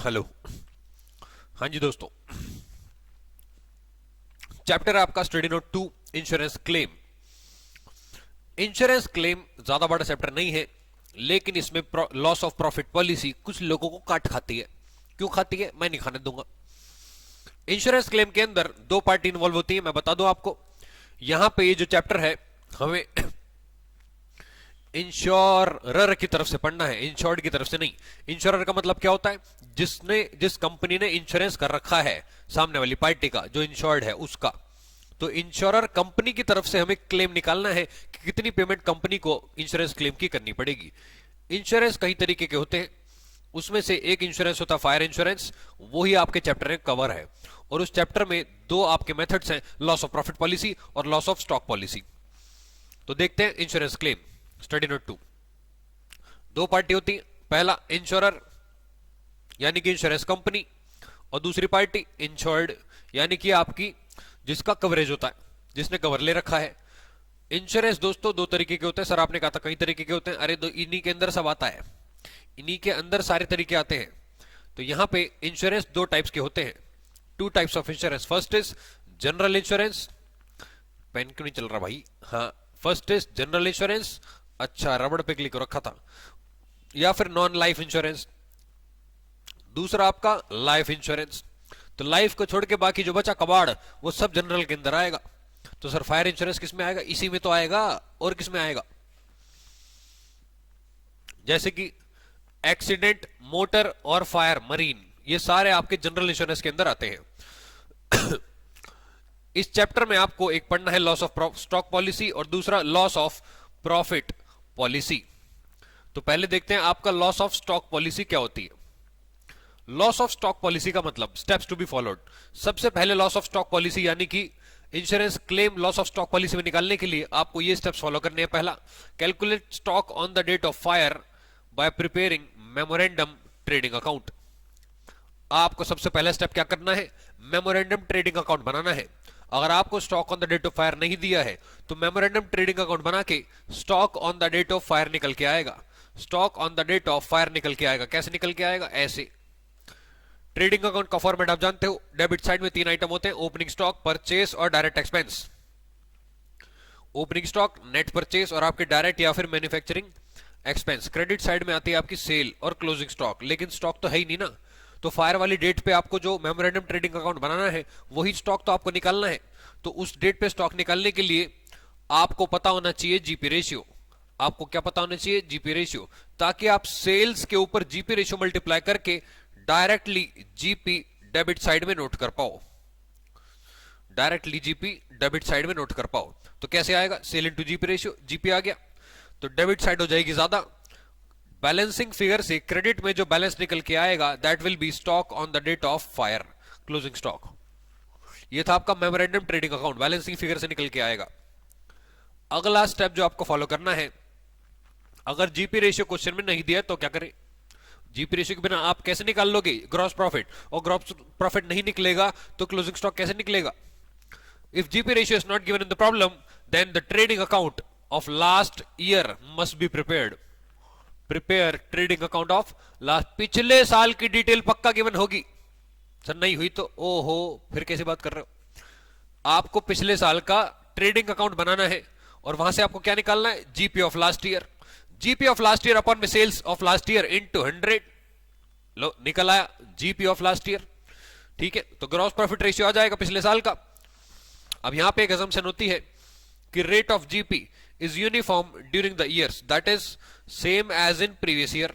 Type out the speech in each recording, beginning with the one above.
Hello. हाँ जी दोस्तों, chapter है आपका study note 2 insurance claim. Insurance claim ज्यादा बड़ा चैप्टर नहीं है, लेकिन इसमें लॉस ऑफ प्रॉफिट पॉलिसी कुछ लोगों को काट खाती है। क्यों खाती है मैं नहीं खाने दूंगा। इंश्योरेंस क्लेम के अंदर दो पार्टी इन्वॉल्व होती है, मैं बता दूं आपको। यहां पे ये जो चैप्टर है हमें इंश्योरर की तरफ से पढ़ना है, इंश्योर्ड की तरफ से नहीं। इंश्योरर का मतलब क्या होता है? जिस कंपनी ने इंश्योरेंस कर रखा है सामने वाली पार्टी का, जो इंश्योर्ड है उसका। तो इंश्योरर कंपनी की तरफ से हमें क्लेम निकालना है कि कितनी पेमेंट कंपनी को इंश्योरेंस क्लेम की करनी पड़ेगी। इंश्योरेंस कई तरीके के होते हैं, उसमें से एक इंश्योरेंस होता है फायर इंश्योरेंस, वो ही आपके चैप्टर में कवर है। और उस चैप्टर में दो आपके मेथड्स हैं, लॉस ऑफ प्रॉफिट पॉलिसी और लॉस ऑफ स्टॉक पॉलिसी। तो देखते हैं इंश्योरेंस क्लेम स्टडी नोट 2। दो पार्टी होती है, पहला इंश्योरर यानी कि इंश्योरेंस कंपनी, और दूसरी पार्टी इंश्योर्ड यानी कि आपकी जिसका कवरेज होता है, जिसने कवर ले रखा है। इंश्योरेंस दोस्तों दो तरीके के होते हैं। सर आपने कहा था कई तरीके के होते हैं, अरे दो इन्हीं के अंदर सब आता है, इन्हीं के अंदर सारे तरीके आते हैं। तो यहां पे इंश्योरेंस दो टाइप्स के होते हैं, two types of insurance. First is general insurance. Pen क्यों नहीं चल रहा भाई? हाँ, फर्स्ट इज जनरल इंश्योरेंस। अच्छा, रबड़ पे क्लिक रखा था। या फिर नॉन लाइफ इंश्योरेंस। दूसरा आपका लाइफ इंश्योरेंस। तो लाइफ को छोड़ के बाकी जो बचा कबाड़ वो सब जनरल के अंदर आएगा। तो सर फायर इंश्योरेंस किस में आएगा? इसी में तो आएगा। और किस में आएगा? जैसे कि एक्सीडेंट, मोटर और फायर, मरीन, ये सारे आपके जनरल इंश्योरेंस के अंदर आते हैं। इस चैप्टर में आपको एक पढ़ना है लॉस ऑफ स्टॉक पॉलिसी और दूसरा लॉस ऑफ प्रॉफिट पॉलिसी। तो पहले देखते हैं आपका लॉस ऑफ स्टॉक पॉलिसी क्या होती है। लॉस ऑफ स्टॉक पॉलिसी का मतलब स्टेप्स टू बी फॉलोड। सबसे पहले लॉस ऑफ स्टॉक पॉलिसी यानी कि insurance claim loss of stock policy में निकालने के लिए आपको ये स्टेप्स फॉलो करने हैं। पहला, calculate stock on the date of fire by preparing memorandum trading account. आपको सबसे पहला स्टेप क्या करना है? मेमोरेंडम ट्रेडिंग अकाउंट बनाना है। अगर आपको stock on the date of fire नहीं दिया है तो मेमोरेंडम ट्रेडिंग अकाउंट बना के stock on the date of fire निकल के आएगा। Stock on the date of fire निकल के आएगा। कैसे निकल के आएगा? ऐसे। ट्रेडिंग अकाउंट का फॉर्मेट आप जानते हो, डेबिट साइड में तीन आइटम होते हैं, ओपनिंग स्टॉक, परचेस और direct expense. Opening stock, net purchase और आपके डायरेक्ट या फिर मैन्युफैक्चरिंग एक्सपेंस। क्रेडिट साइड में आती है आपकी सेल और क्लोजिंग स्टॉक, लेकिन स्टॉक तो है ही नहीं ना। तो फायर वाली डेट पे आपको जो मेमोरेंडम ट्रेडिंग अकाउंट बनाना है वही स्टॉक तो आपको निकालना है। तो उस डेट पे स्टॉक निकालने के लिए आपको पता होना चाहिए जीपी रेशियो। आपको क्या पता होना चाहिए? जीपी रेशियो, ताकि आप सेल्स के ऊपर जीपी रेशियो मल्टीप्लाई करके डायरेक्टली जीपी डेबिट साइड में नोट कर पाओ। डायरेक्टली जीपी डेबिट साइड में नोट कर पाओ। तो कैसे आएगा? Sale into GP ratio, GP आ गया तो डेबिट साइड हो जाएगी ज्यादा। बैलेंसिंग फिगर से क्रेडिट में जो बैलेंस निकल के आएगा that will be stock on the date of fire, closing stock. ये था आपका memorandum trading account, balancing figure से निकल के आएगा। अगला स्टेप जो आपको फॉलो करना है, अगर जीपी रेशियो क्वेश्चन में नहीं दिया तो क्या करें? जीपी रेशियो के बिना आप कैसे निकाल लोगे ग्रॉस प्रॉफिट? और ग्रॉस प्रॉफिट नहीं निकलेगा तो क्लोजिंग स्टॉक कैसे निकलेगा? If GP ratio is not given in the problem then the trading account of last year must be prepared. Prepare trading account of last, पिछले साल की डिटेल पक्का गिवन होगी। सर नहीं हुई तो ओहो, फिर कैसे बात कर रहे हो? आपको पिछले साल का ट्रेडिंग अकाउंट बनाना है और वहां से आपको क्या निकालना है? GP of last year. GP of last year upon में sales of last year into 100। लो निकल आया जीपी ऑफ लास्ट ईयर। ठीक है, तो ग्रॉस प्रॉफिट रेशियो आ जाएगा पिछले साल का। अब यहां पे एक असम्पशन होती है कि rate of GP is uniform during the years, that is same as in previous year.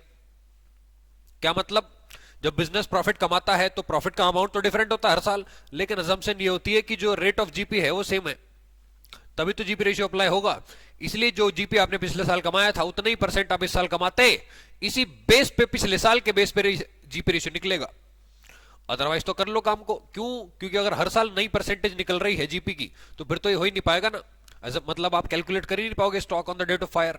क्या मतलब? जब बिजनेस प्रॉफिट कमाता है तो प्रॉफिट का अमाउंट तो डिफरेंट होता है हर साल, लेकिन असम्पशन ये होती है कि जो रेट ऑफ जीपी है वो सेम है, तभी तो जीपी रेशियो अप्लाई होगा। इसलिए जो जीपी आपने पिछले साल कमाया था उतना ही परसेंट आप इस साल कमाते, इसी बेस पे पिछले साल के बेस पे जीपी रेशियो निकलेगा। अदरवाइज तो कर लो काम को। क्यों? क्योंकि अगर हर साल नई परसेंटेज निकल रही है जीपी की तो फिर तो ये हो ही नहीं पाएगा ना। मतलब आप कैलकुलेट कर ही नहीं पाओगे stock on the date of fire.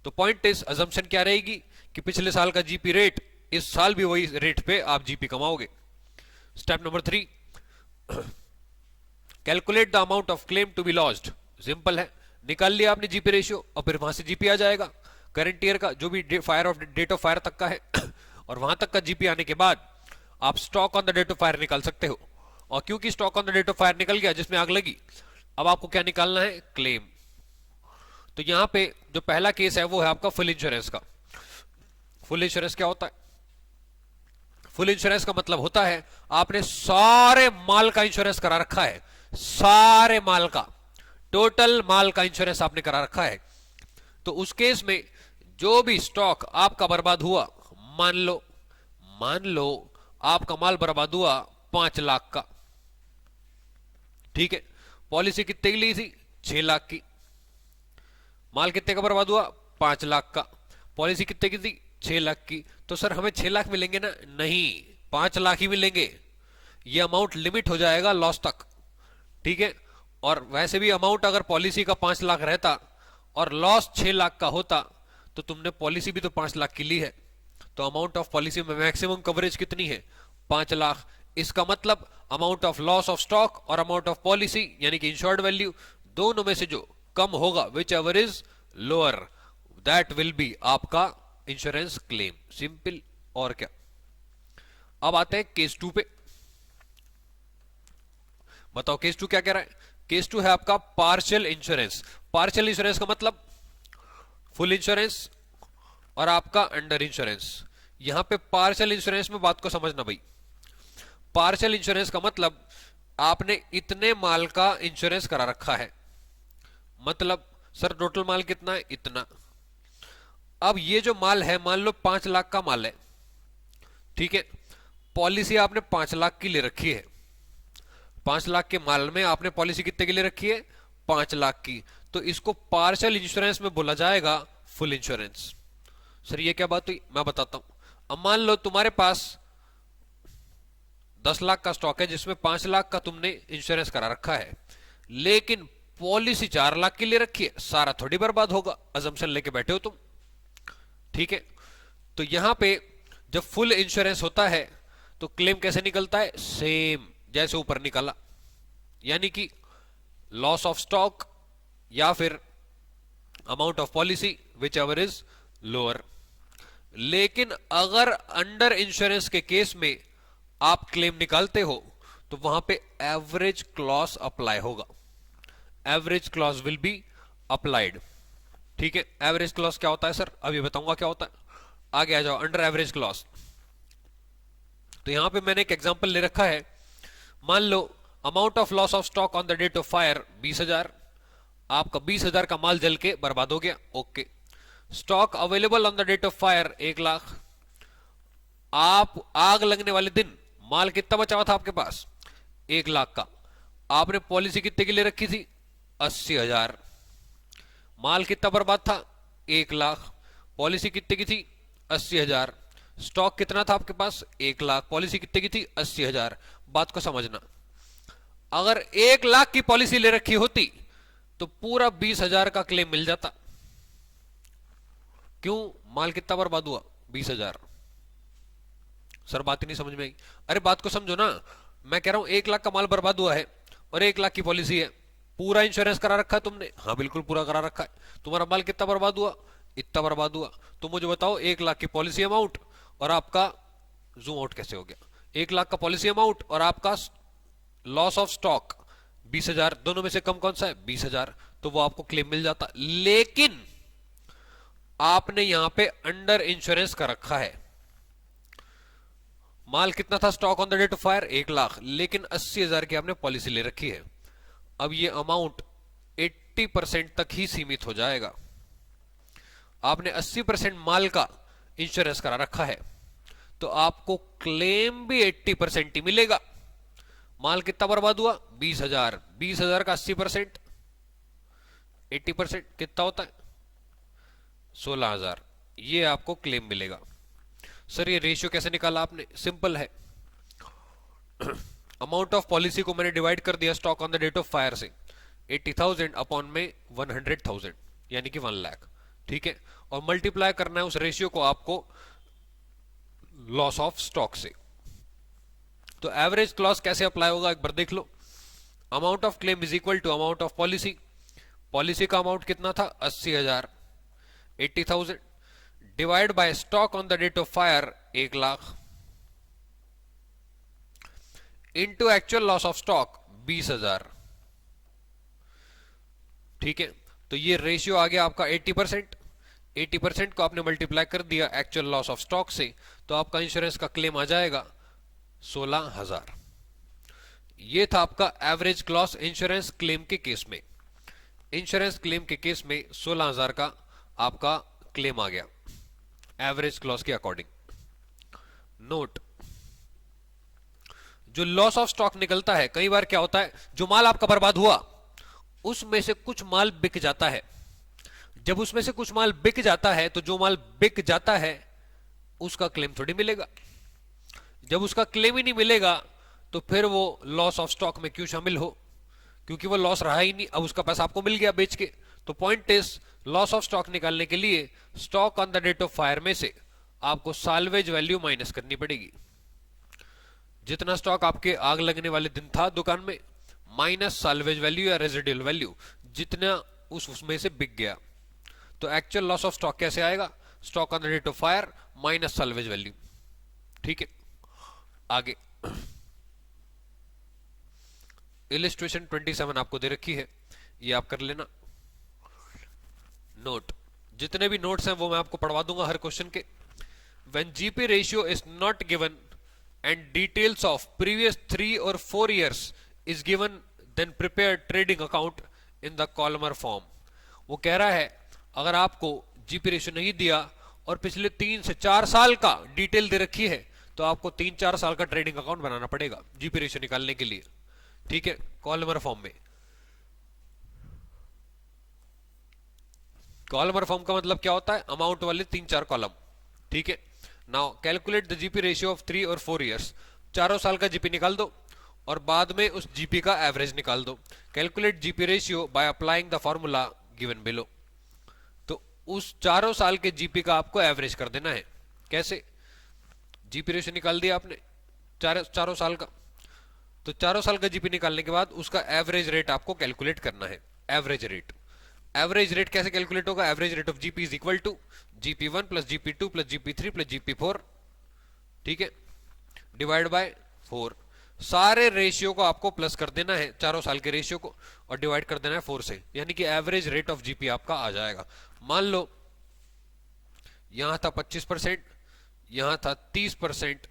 तो पॉइंट इज, अजम्पशन क्या रहेगी कि पिछले साल का जीपी रेट इस साल भी वही रेट पे आप जीपी कमाओगे। Step number 3, calculate the amount of claim to be lost. Simple है, निकाल लिया आपने जीपी रेशियो और फिर वहां से जीपी आ जाएगा करंट ईयर का, जो भी fire of date of fire तक का है। और वहां तक का जीपी आने के बाद आप stock on the date of fire निकाल सकते हो। और क्योंकि stock on the date of fire निकल गया जिसमें आग लगी, अब आपको क्या निकालना है? क्लेम। तो यहां पे जो पहला केस है वो है आपका फुल इंश्योरेंस का। फुल इंश्योरेंस क्या होता है? फुल इंश्योरेंस का मतलब होता है आपने सारे माल का इंश्योरेंस करा रखा है, सारे माल का, टोटल माल का इंश्योरेंस आपने करा रखा है। तो उस केस में जो भी स्टॉक आपका बर्बाद हुआ, मान लो आपका माल बर्बाद हुआ 5 लाख का, ठीक है। पॉलिसी कितने की ली थी? 6 लाख की। माल कितने का बर्बाद हुआ? 5 लाख का। पॉलिसी कितने की थी? 6 लाख की। तो सर हमें 6 लाख मिलेंगे ना? नहीं, 5 लाख ही मिलेंगे। ये अमाउंट लिमिट हो जाएगा लॉस तक, ठीक है। और वैसे भी अमाउंट अगर पॉलिसी का 5 लाख रहता और लॉस 6 लाख का होता तो तुमने पॉलिसी भी तो 5 लाख की ली है। तो अमाउंट ऑफ पॉलिसी में मैक्सिमम कवरेज कितनी है? 5 लाख। इसका मतलब amount of loss of stock और अमाउंट ऑफ पॉलिसी यानी कि इंश्योर्ड वैल्यू, दोनों में से जो कम होगा, which ever is lower, that will B आपका इंश्योरेंस क्लेम। सिंपल। और क्या। अब आते हैं केस 2 पे। बताओ केस 2 क्या कह रहा है? केस 2 है आपका पार्शियल इंश्योरेंस। पार्शियल इंश्योरेंस का मतलब फुल इंश्योरेंस और आपका अंडर इंश्योरेंस। यहां पे पार्शियल इंश्योरेंस में बात को समझना भाई। पार्शियल इंश्योरेंस का मतलब आपने इतने माल का इंश्योरेंस करा रखा है, मतलब सर टोटल माल कितना है? इतना। अब ये जो माल है, मान लो 5 लाख का माल है, ठीक है। पॉलिसी आपने 5 लाख की ले रखी है। 5 लाख के माल में आपने पॉलिसी कितने की ले रखी है? 5 लाख की। तो इसको पार्शियल इंश्योरेंस में बोला जाएगा फुल इंश्योरेंस। सर ये क्या बात हुई? मैं बताता हूं। अब मान लो तुम्हारे पास 10 लाख का स्टॉक है जिसमें 5 लाख का तुमने इंश्योरेंस करा रखा है, लेकिन पॉलिसी 4 लाख की ले रखी है। सारा थोड़ी बर्बाद होगा, अजम्पशन लेके बैठे हो तुम, ठीक है। तो यहां पे जब फुल इंश्योरेंस होता है तो क्लेम कैसे निकलता है? सेम जैसे ऊपर निकाला, यानी कि लॉस ऑफ स्टॉक या फिर amount of policy, which ever is lower. लेकिन अगर अंडर इंश्योरेंस के केस में आप क्लेम निकालते हो तो वहां पे एवरेज क्लॉज अप्लाई होगा। Average clause will be applied, ठीक है। एवरेज क्लॉज क्या होता है सर? अभी बताऊंगा क्या होता है। आगे आ जाओ। अंडर एवरेज क्लॉज, तो यहां पे मैंने एक एग्जांपल ले रखा है। मान लो amount of loss of stock on the date of fire 20,000। आपका 20,000 का माल जल के बर्बाद हो गया, okay. Stock available on the date of fire 1 lakh. आप आग लगने वाले दिन माल कितना बचा हुआ था आपके पास? 1 लाख का। आपने पॉलिसी कितने की ले रखी थी? 80,000। माल कितना बर्बाद था? 1 लाख। पॉलिसी कितने की थी? 80,000। स्टॉक कितना था आपके पास? 1 लाख। पॉलिसी कितने की थी? 80,000। बात को समझना, अगर 1 लाख की पॉलिसी ले रखी होती तो पूरा 20,000 का क्लेम मिल जाता। क्यों? माल कितना बर्बाद हुआ? 20,000। सर बात ही नहीं समझ में आई। अरे बात को समझो ना, मैं कह रहा हूं 1 लाख का माल बर्बाद हुआ है और 1 लाख की पॉलिसी है। पूरा इंश्योरेंस करा रखा है तुमने? हाँ बिल्कुल पूरा करा रखा है। तुम्हारा माल कितना बर्बाद हुआ? इतना बर्बाद हुआ। तो मुझे बताओ 1 लाख की पॉलिसी अमाउंट और आपका, जूम आउट कैसे हो गया, 1 लाख का पॉलिसी अमाउंट और आपका लॉस ऑफ स्टॉक 20,000, दोनों में से कम कौन सा है? 20,000। तो वो आपको क्लेम मिल जाता। लेकिन आपने यहां पे अंडर इंश्योरेंस का रखा है। माल कितना था stock on the date of fire? 1 lakh, लेकिन 80,000 की आपने पॉलिसी ले रखी है। अब ये अमाउंट 80% तक ही सीमित हो जाएगा। आपने 80% माल का इंश्योरेंस करा रखा है तो आपको क्लेम भी 80% ही मिलेगा। माल कितना बर्बाद हुआ? 20,000। 20,000 का 80%, 80% कितना होता है? 16,000। ये आपको क्लेम मिलेगा। सर ये रेशियो कैसे निकाला आपने? सिंपल है। अमाउंट ऑफ पॉलिसी को मैंने डिवाइड कर दिया stock on the date of fire से, 80,000 अपॉन में 100,000 यानी कि 1 लाख, ठीक है। और मल्टीप्लाई करना है उस रेशियो को आपको लॉस ऑफ स्टॉक से। तो एवरेज क्लॉज कैसे अप्लाई होगा एक बार देख लो। Amount of claim is equal to amount of policy. Policy का अमाउंट कितना था? 80,000, 80,000 divide by stock on the date of fire 1,00,000 into actual loss of stock 20,000। ठीक है, तो ये रेशियो आ गया आपका 80%। 80% को आपने मल्टीप्लाई कर दिया एक्चुअल लॉस ऑफ स्टॉक से, तो आपका इंश्योरेंस का क्लेम आ जाएगा 16,000। ये था आपका एवरेज क्लॉस इंश्योरेंस क्लेम के केस में। इंश्योरेंस क्लेम के केस में 16,000 का आपका क्लेम आ गया एवरेज क्लॉस के अकॉर्डिंग। नोट, जो लॉस ऑफ स्टॉक निकलता है, कई बार क्या होता है, जो माल आपका बर्बाद हुआ उसमें से कुछ माल बिक जाता है। जब उसमें से कुछ माल बिक जाता है तो जो माल बिक जाता है उसका क्लेम थोड़ी मिलेगा। जब उसका क्लेम ही नहीं मिलेगा तो फिर वो लॉस ऑफ स्टॉक में क्यों शामिल हो, क्योंकि वो लॉस रहा ही नहीं, अब उसका पैसा आपको मिल गया बेच के। तो point is, loss of stock निकालने के लिए stock on the date of fire में से आपको साल्वेज वैल्यू माइनस करनी पड़ेगी। जितना स्टॉक आपके आग लगने वाले दिन था दुकान में, माइनस साल्वेज वैल्यू या रेजिडुअल वैल्यू, जितना उसमें से बिक गया। तो एक्चुअल लॉस ऑफ स्टॉक कैसे आएगा? Stock on the date of fire minus salvage value. ठीक है, आगे इलिस्ट्रेशन 27 आपको दे रखी है, ये आप कर लेना। नोट, जितने भी नोट्स हैं वो मैं आपको पढ़वा दूंगा हर क्वेश्चन के। When GP ratio is not given and details of previous 3 or 4 years is given, then prepare trading account in the columnar form। वो कह रहा है अगर आपको जीपी रेशियो नहीं दिया और पिछले 3 से 4 साल का डिटेल दे रखी है तो आपको 3-4 साल का ट्रेडिंग अकाउंट बनाना पड़ेगा जीपी रेशियो निकालने के लिए। ठीक है, कॉलमर फॉर्म में। कॉलमर फॉर्म का मतलब क्या होता है? अमाउंट वाले 3-4 कॉलम। ठीक है, now calculate the GP ratio of 3 और 4 ईयर्स। 4 साल का जीपी निकाल दो और बाद में उस जीपी का एवरेज निकाल दो। Calculate GP ratio by applying the formula given below. तो उस 4 साल के जीपी का आपको एवरेज कर देना है। कैसे? जीपी रेशियो निकाल दिया आपने चारों साल का, तो 4 साल का जीपी निकालने के बाद उसका एवरेज रेट आपको कैलकुलेट करना है। एवरेज रेट, एवरेज रेट कैसे कैलकुलेट होगा? Average rate of GP is equal to GP1 plus GP2 plus GP3 plus GP4, ठीक है, डिवाइड बाय 4। सारे रेशियो को आपको प्लस कर देना है, 4 साल के रेशियो को, और डिवाइड कर देना है 4 से, यानी कि एवरेज रेट ऑफ जीपी आपका आ जाएगा। मान लो यहां था 25%, यहां था 30%,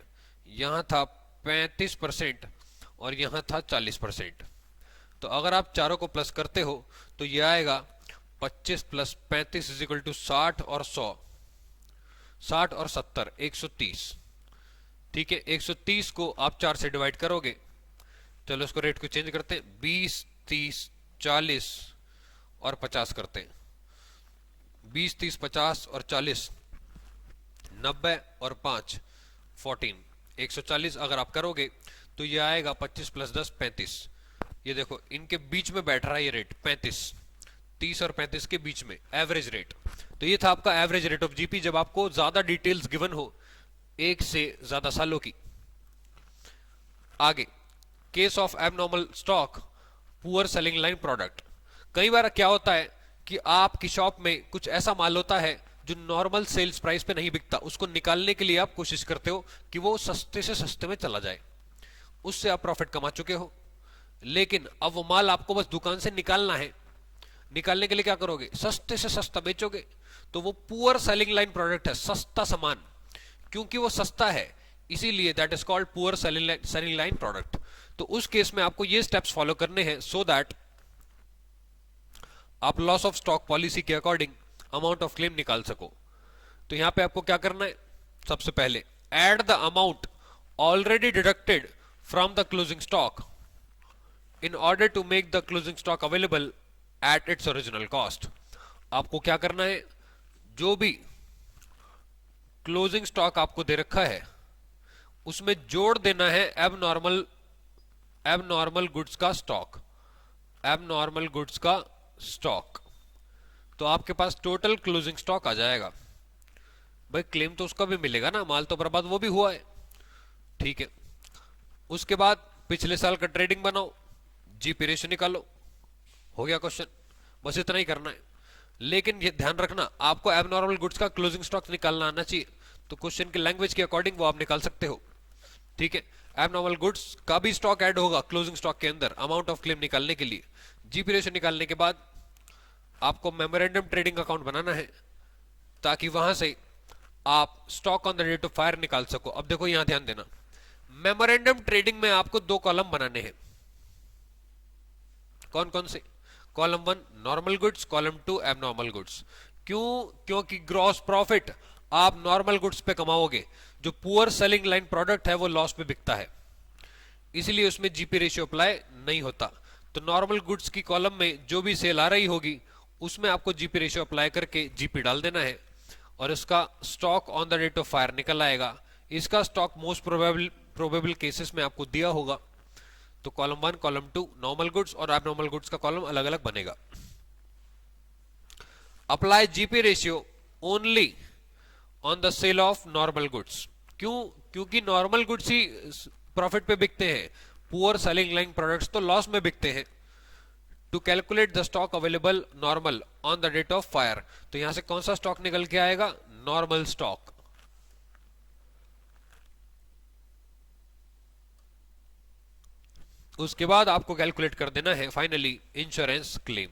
यहां था 35% और यहां था 40%। तो अगर आप चारों को प्लस करते हो तो ये आएगा 25 प्लस 35 इज इक्वल टू 60 और 100, 60 और 70 130। ठीक है, 130 को आप 4 से डिवाइड करोगे, चलो इसको रेट को चेंज करते हैं, 20 30 40 और 50 करते हैं। 20 30 50 और 40 90 और 5 14, 140 अगर आप करोगे तो ये आएगा 25 प्लस 10 35। ये देखो इनके बीच में बैठ रहा है ये रेट 35, 30 और 35 के बीच में एवरेज रेट। तो ये था आपका एवरेज रेट ऑफ जीपी जब आपको ज्यादा डिटेल्स गिवन हो, एक से ज्यादा सालों की। आगे, case of abnormal stock, poor selling line product. कई बार क्या होता है कि आपकी शॉप में कुछ ऐसा माल होता है जो नॉर्मल सेल्स प्राइस पे नहीं बिकता, उसको निकालने के लिए आप कोशिश करते हो कि वो सस्ते से सस्ते में चला जाए, उससे आप प्रॉफिट कमा चुके हो, लेकिन अब वो माल आपको बस दुकान से निकालना है। निकालने के लिए क्या करोगे? सस्ते से सस्ता बेचोगे। तो वो पुअर सेलिंग लाइन प्रोडक्ट है, सस्ता सामान। क्योंकि वो सस्ता है इसीलिए that is called poor selling line product. तो उस केस में आपको ये स्टेप्स फॉलो करने हैं सो दैट आप लॉस ऑफ स्टॉक पॉलिसी के अकॉर्डिंग अमाउंट ऑफ क्लेम निकाल सको। तो यहां पे आपको क्या करना है? सबसे पहले add the amount already deducted from the closing stock in order to make the closing stock available at its original cost। आपको क्या करना है? जो भी क्लोजिंग स्टॉक आपको दे रखा है उसमें जोड़ देना है एबनॉर्मल गुड्स का स्टॉक, एबनॉर्मल गुड्स का स्टॉक। तो आपके पास टोटल क्लोजिंग स्टॉक आ जाएगा। भाई क्लेम तो उसका भी मिलेगा ना, माल तो बर्बाद वो भी हुआ है। ठीक है, उसके बाद पिछले साल का ट्रेडिंग बनाओ, जीपी रेशियो निकालो, हो गया क्वेश्चन। बस इतना ही करना है। लेकिन ये ध्यान रखना, आपको एबनॉर्मल गुड्स का क्लोजिंग स्टॉक निकालना आना चाहिए। तो क्वेश्चन की लैंग्वेज के अकॉर्डिंग वो आप निकाल सकते हो। ठीक है, एबनॉर्मल गुड्स का भी स्टॉक ऐड होगा क्लोजिंग स्टॉक के अंदर अमाउंट ऑफ क्लेम निकालने के लिए। जीपी रेशियो निकालने के बाद आपको मेमोरेंडम ट्रेडिंग अकाउंट बनाना है ताकि वहां से आप stock on the date of fire निकाल सको। अब देखो यहां ध्यान देना, मेमोरेंडम ट्रेडिंग में आपको दो कॉलम बनाने हैं। कौन कौन से? Column 1 normal goods, column 2 abnormal goods. क्यों? क्योंकि ग्रॉस प्रॉफिट आप नॉर्मल गुड्स पे कमाओगे, जो पुअर सेलिंग लाइन प्रोडक्ट है वो लॉस पे बिकता है, इसलिए उसमें जीपी रेशियो अप्लाई नहीं होता। तो नॉर्मल गुड्स की कॉलम में जो भी सेल आ रही होगी उसमें आपको जीपी रेशियो अप्लाई करके जीपी डाल देना है और इसका stock on the date of fire निकल आएगा। इसका स्टॉक मोस्ट प्रोबेबल केसेस में आपको दिया होगा। तो कॉलम 1 कॉलम 2 नॉर्मल गुड्स और एबनॉर्मल गुड्स का कॉलम अलग अलग बनेगा। Apply GP ratio only on the sale of normal goods. क्यों? क्योंकि नॉर्मल गुड्स ही प्रॉफिट पे बिकते हैं, पुअर सेलिंग लाइन प्रोडक्ट्स तो लॉस में बिकते हैं। To calculate the stock available normal on the date of fire, तो यहां से कौन सा स्टॉक निकल के आएगा? Normal stock. उसके बाद आपको कैलकुलेट कर देना है finally insurance claim,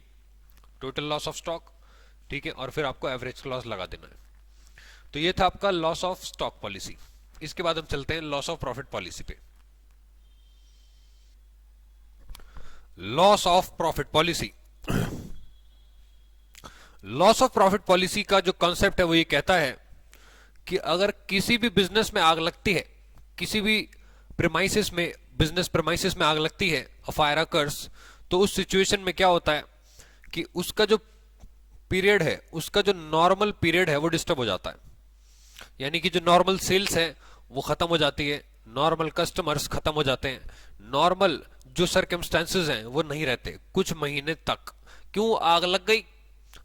total loss of stock. ठीक है, और फिर आपको एवरेज लॉस लगा देना है। तो ये था आपका लॉस ऑफ स्टॉक पॉलिसी। इसके बाद हम चलते हैं लॉस ऑफ प्रॉफिट पॉलिसी पे। Loss of profit policy. Loss of profit policy का जो कॉन्सेप्ट है वो ये कहता है कि अगर किसी भी बिजनेस में आग लगती है, किसी भी प्रेमाइसिस में, बिजनेस प्रेमाइसिस में आग लगती है, अ फायर अकर्स, तो उस सिचुएशन में क्या होता है कि उसका जो पीरियड है, उसका जो नॉर्मल पीरियड है वो डिस्टर्ब हो जाता है। यानी कि जो नॉर्मल सेल्स है वो खत्म हो जाती है, नॉर्मल कस्टमर्स खत्म हो जाते हैं, नॉर्मल जो सर्कमस्टेंसेस हैं वो नहीं रहते कुछ महीने तक। क्यों? आग लग गई।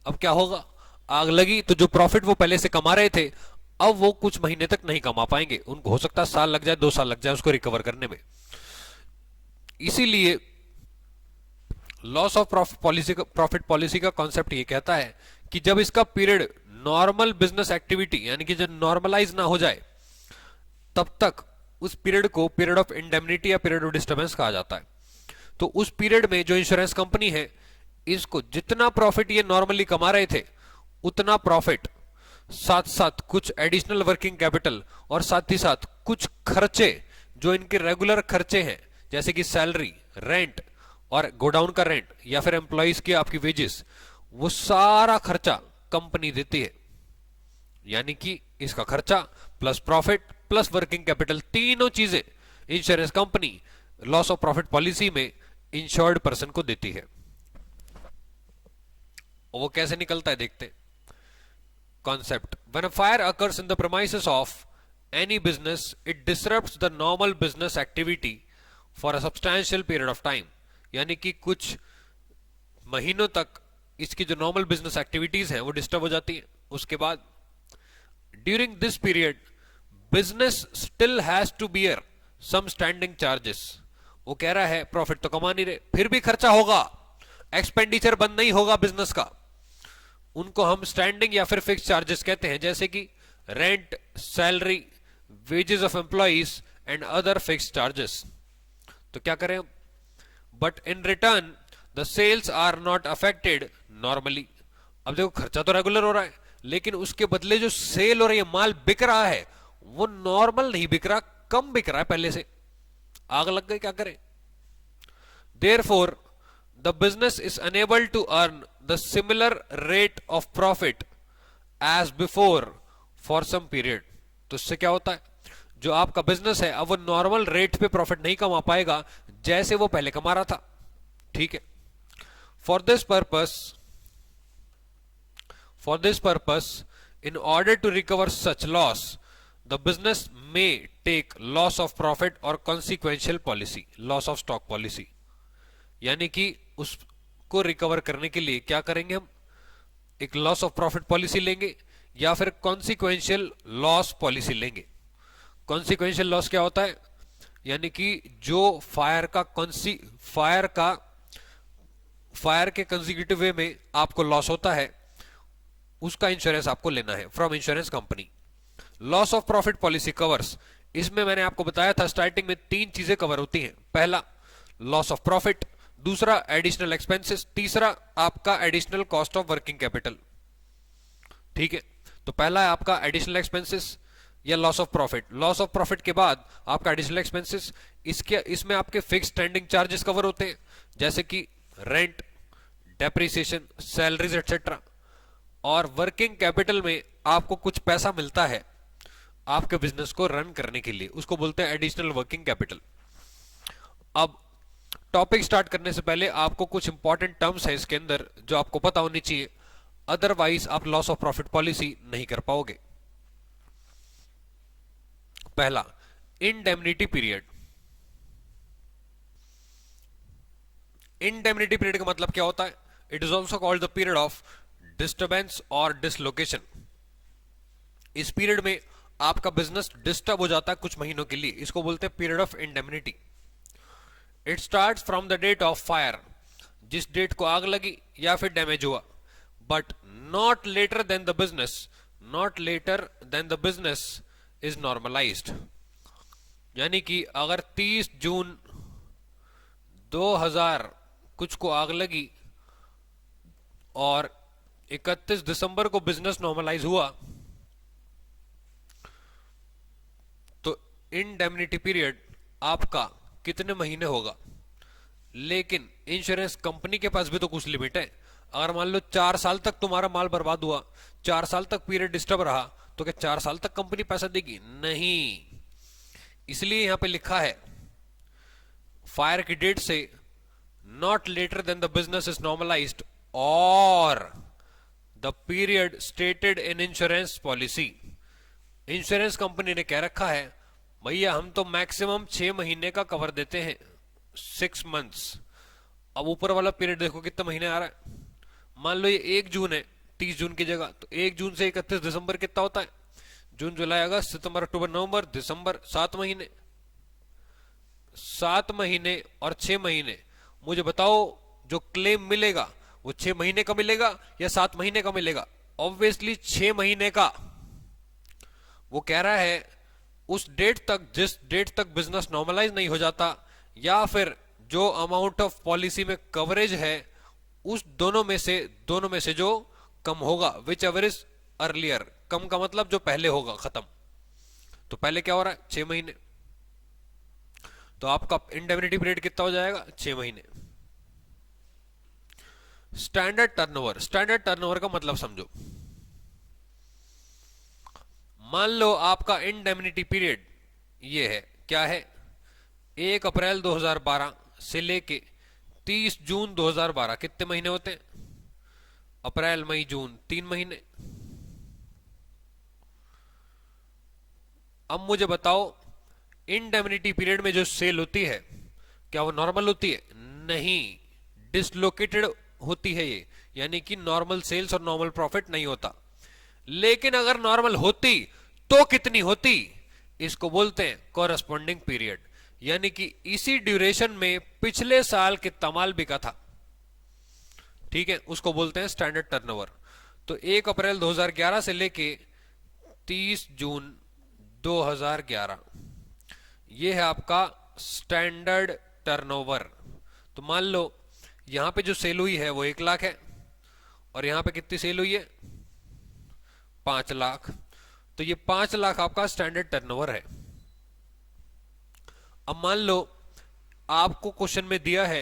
अब क्या होगा? आग लगी तो जो प्रॉफिट वो पहले से कमा रहे थे अब वो कुछ महीने तक नहीं कमा पाएंगे, उनको हो सकता है साल लग जाए, 2 साल लग जाए उसको रिकवर करने में। इसीलिए लॉस ऑफ प्रॉफिट पॉलिसी का कॉन्सेप्ट ये कहता है कि जब इसका पीरियड नॉर्मल बिजनेस एक्टिविटी यानी कि जब नॉर्मलाइज ना हो जाए तब तक उस पीरियड को पीरियड ऑफ इंडेमनिटी या पीरियड ऑफ डिस्टर्बेंस कहा जाता है। तो उस पीरियड में जो इंश्योरेंस कंपनी है, इसको जितना प्रॉफिट ये नॉर्मली कमा रहे थे उतना प्रॉफिट, साथ साथ कुछ एडिशनल वर्किंग कैपिटल और साथ ही साथ कुछ खर्चे जो इनके रेगुलर खर्चे हैं, जैसे कि सैलरी, रेंट और गोडाउन का रेंट या फिर एम्प्लॉइज की आपकी वेजेस, वो सारा खर्चा कंपनी देती है। यानी कि इसका खर्चा plus profit plus working capital, तीनों चीजें insurance company loss of profit policy में इंश्योर्ड पर्सन को देती है। और वो कैसे निकलता है देखते हैं। Concept: when a fire occurs in the premises of any business, it disrupts the normal business activity for a substantial period of time. यानी कि कुछ महीनों तक इसकी जो नॉर्मल बिजनेस एक्टिविटीज हैं वो डिस्टर्ब हो जाती हैं। उसके बाद during this period business still has to bear some standing charges. वो कह रहा है प्रॉफिट तो कमा नहीं रहे, फिर भी खर्चा होगा, एक्सपेंडिचर बंद नहीं होगा बिजनेस का। उनको हम स्टैंडिंग या फिर फिक्स चार्जेस कहते हैं, जैसे कि rent, salary, wages of employees and other fix charges. तो क्या करें? But in return the sales are not affected normally. अब देखो खर्चा तो रेगुलर हो रहा है, लेकिन उसके बदले जो सेल हो रही है, माल बिक रहा है, वो नॉर्मल नहीं बिक रहा, कम बिक रहा है पहले से। आग लग गई, क्या करें? Therefore, the business is unable to earn the similar rate of profit as before for some period. तो इससे क्या होता है, जो आपका बिजनेस है अब वो नॉर्मल रेट पे प्रॉफिट नहीं कमा पाएगा जैसे वो पहले कमा रहा था। ठीक है, for this purpose in order to recover such loss the business may take loss of profit or consequential policy, loss of stock policy। यानी कि उसको रिकवर करने के लिए क्या करेंगे, हम एक लॉस ऑफ प्रॉफिट पॉलिसी लेंगे या फिर कॉन्सिक्वेंशियल लॉस पॉलिसी लेंगे। कॉन्सिक्वेंशियल लॉस क्या होता है? यानी कि जो फायर के कंसेक्यूटिव वे में आपको लॉस होता है उसका इंश्योरेंस आपको लेना है from insurance company. Loss of profit policy covers, इसमें मैंने आपको बताया था स्टार्टिंग में 3 चीजें कवर होती हैं। पहला लॉस ऑफ प्रॉफिट, दूसरा एडिशनल एक्सपेंसेस, तीसरा आपका additional cost of working capital. ठीक है, तो पहला है आपका एडिशनल एक्सपेंसेस या loss of profit. Loss of profit के बाद आपका एडिशनल एक्सपेंसेस, इसमें आपके फिक्स स्टैंडिंग चार्जेस कवर होते हैं, जैसे कि रेंट, डेप्रिसिएशन, सैलरीज एटसेट्रा। और वर्किंग कैपिटल में आपको कुछ पैसा मिलता है आपके बिजनेस को रन करने के लिए, उसको बोलते हैं एडिशनल वर्किंग कैपिटल। अब टॉपिक स्टार्ट करने से पहले आपको कुछ इंपॉर्टेंट टर्म्स है इसके अंदर जो आपको पता होनी चाहिए, अदरवाइज आप लॉस ऑफ प्रॉफिट पॉलिसी नहीं कर पाओगे। पहला, इंडेमनिटी पीरियड। इंडेमनिटी पीरियड का मतलब क्या होता है? It is also called the period of disturbance और डिसलोकेशन। इस पीरियड में आपका बिजनेस डिस्टर्ब हो जाता है कुछ महीनों के लिए, इसको बोलते हैं period of indemnity. It start from the date of fire, जिस डेट को आग लगी या फिर डैमेज हुआ, but not later than the business, not later than the business is normalized. यानी कि अगर 30 जून 2000 कुछ को आग लगी और 31 दिसंबर को बिजनेस नॉर्मलाइज हुआ, तो इंडेमनिटी पीरियड आपका कितने महीने होगा। लेकिन इंश्योरेंस कंपनी के पास भी तो कुछ लिमिट है। अगर मान लो 4 साल तक तुम्हारा माल बर्बाद हुआ, 4 साल तक पीरियड डिस्टर्ब रहा, तो क्या 4 साल तक कंपनी पैसा देगी? नहीं। इसलिए यहां पे लिखा है फायर की डेट से not later than the business is normalised और the period stated in insurance policy. Insurance company ने कह रखा है भैया हम तो मैक्सिमम 6 महीने का कवर देते हैं, 6 मंथ्स। अब ऊपर वाला पीरियड देखो कितने महीने आ रहा है। मान लो ये 1 जून है 30 जून की जगह, तो 1 जून से 31 दिसंबर कितना होता है? जून, जुलाई, अगस्त, सितंबर, अक्टूबर, नवंबर, दिसंबर, 7 महीने। 7 महीने और 6 महीने, मुझे बताओ जो क्लेम मिलेगा वो 6 महीने का मिलेगा या 7 महीने का मिलेगा? ऑब्वियसली 6 महीने का। वो कह रहा है उस डेट तक, जिस डेट तक बिजनेस नॉर्मलाइज नहीं हो जाता, या फिर जो अमाउंट ऑफ पॉलिसी में कवरेज है उस दोनों में से जो कम होगा, विच एवर इज अर्लियर। कम का मतलब जो पहले होगा खत्म। तो पहले क्या हो रहा है? 6 महीने। तो आपका इंडेमनिटी पीरियड कितना हो जाएगा? 6 महीने। स्टैंडर्ड टर्नओवर, स्टैंडर्ड टर्नओवर का मतलब समझो। मान लो आपका इंडेमनिटी पीरियड ये है, क्या है? 1 अप्रैल 2012 से लेके 30 जून 2012 कितने महीने होते हैं? अप्रैल, मई, जून, 3 महीने। अब मुझे बताओ इंडेमनिटी पीरियड में जो सेल होती है क्या वो नॉर्मल होती है? नहीं, डिसलोकेटेड होती है ये, यानी कि नॉर्मल सेल्स और नॉर्मल प्रॉफिट नहीं होता। लेकिन अगर नॉर्मल होती तो कितनी होती? इसको बोलते हैं कॉरस्पॉन्डिंग पीरियड, यानी कि इसी ड्यूरेशन में पिछले साल कितना माल बिका था, ठीक है, उसको बोलते हैं स्टैंडर्ड टर्नओवर। तो 1 अप्रैल 2011 से लेके 30 जून 2011 ये है आपका स्टैंडर्ड टर्नओवर। तो मान लो यहां पे जो सेल हुई है वो 1 लाख है और यहां पे कितनी सेल हुई है? 5 लाख। तो ये 5 लाख आपका स्टैंडर्ड टर्नओवर है। अब मान लो आपको क्वेश्चन में दिया है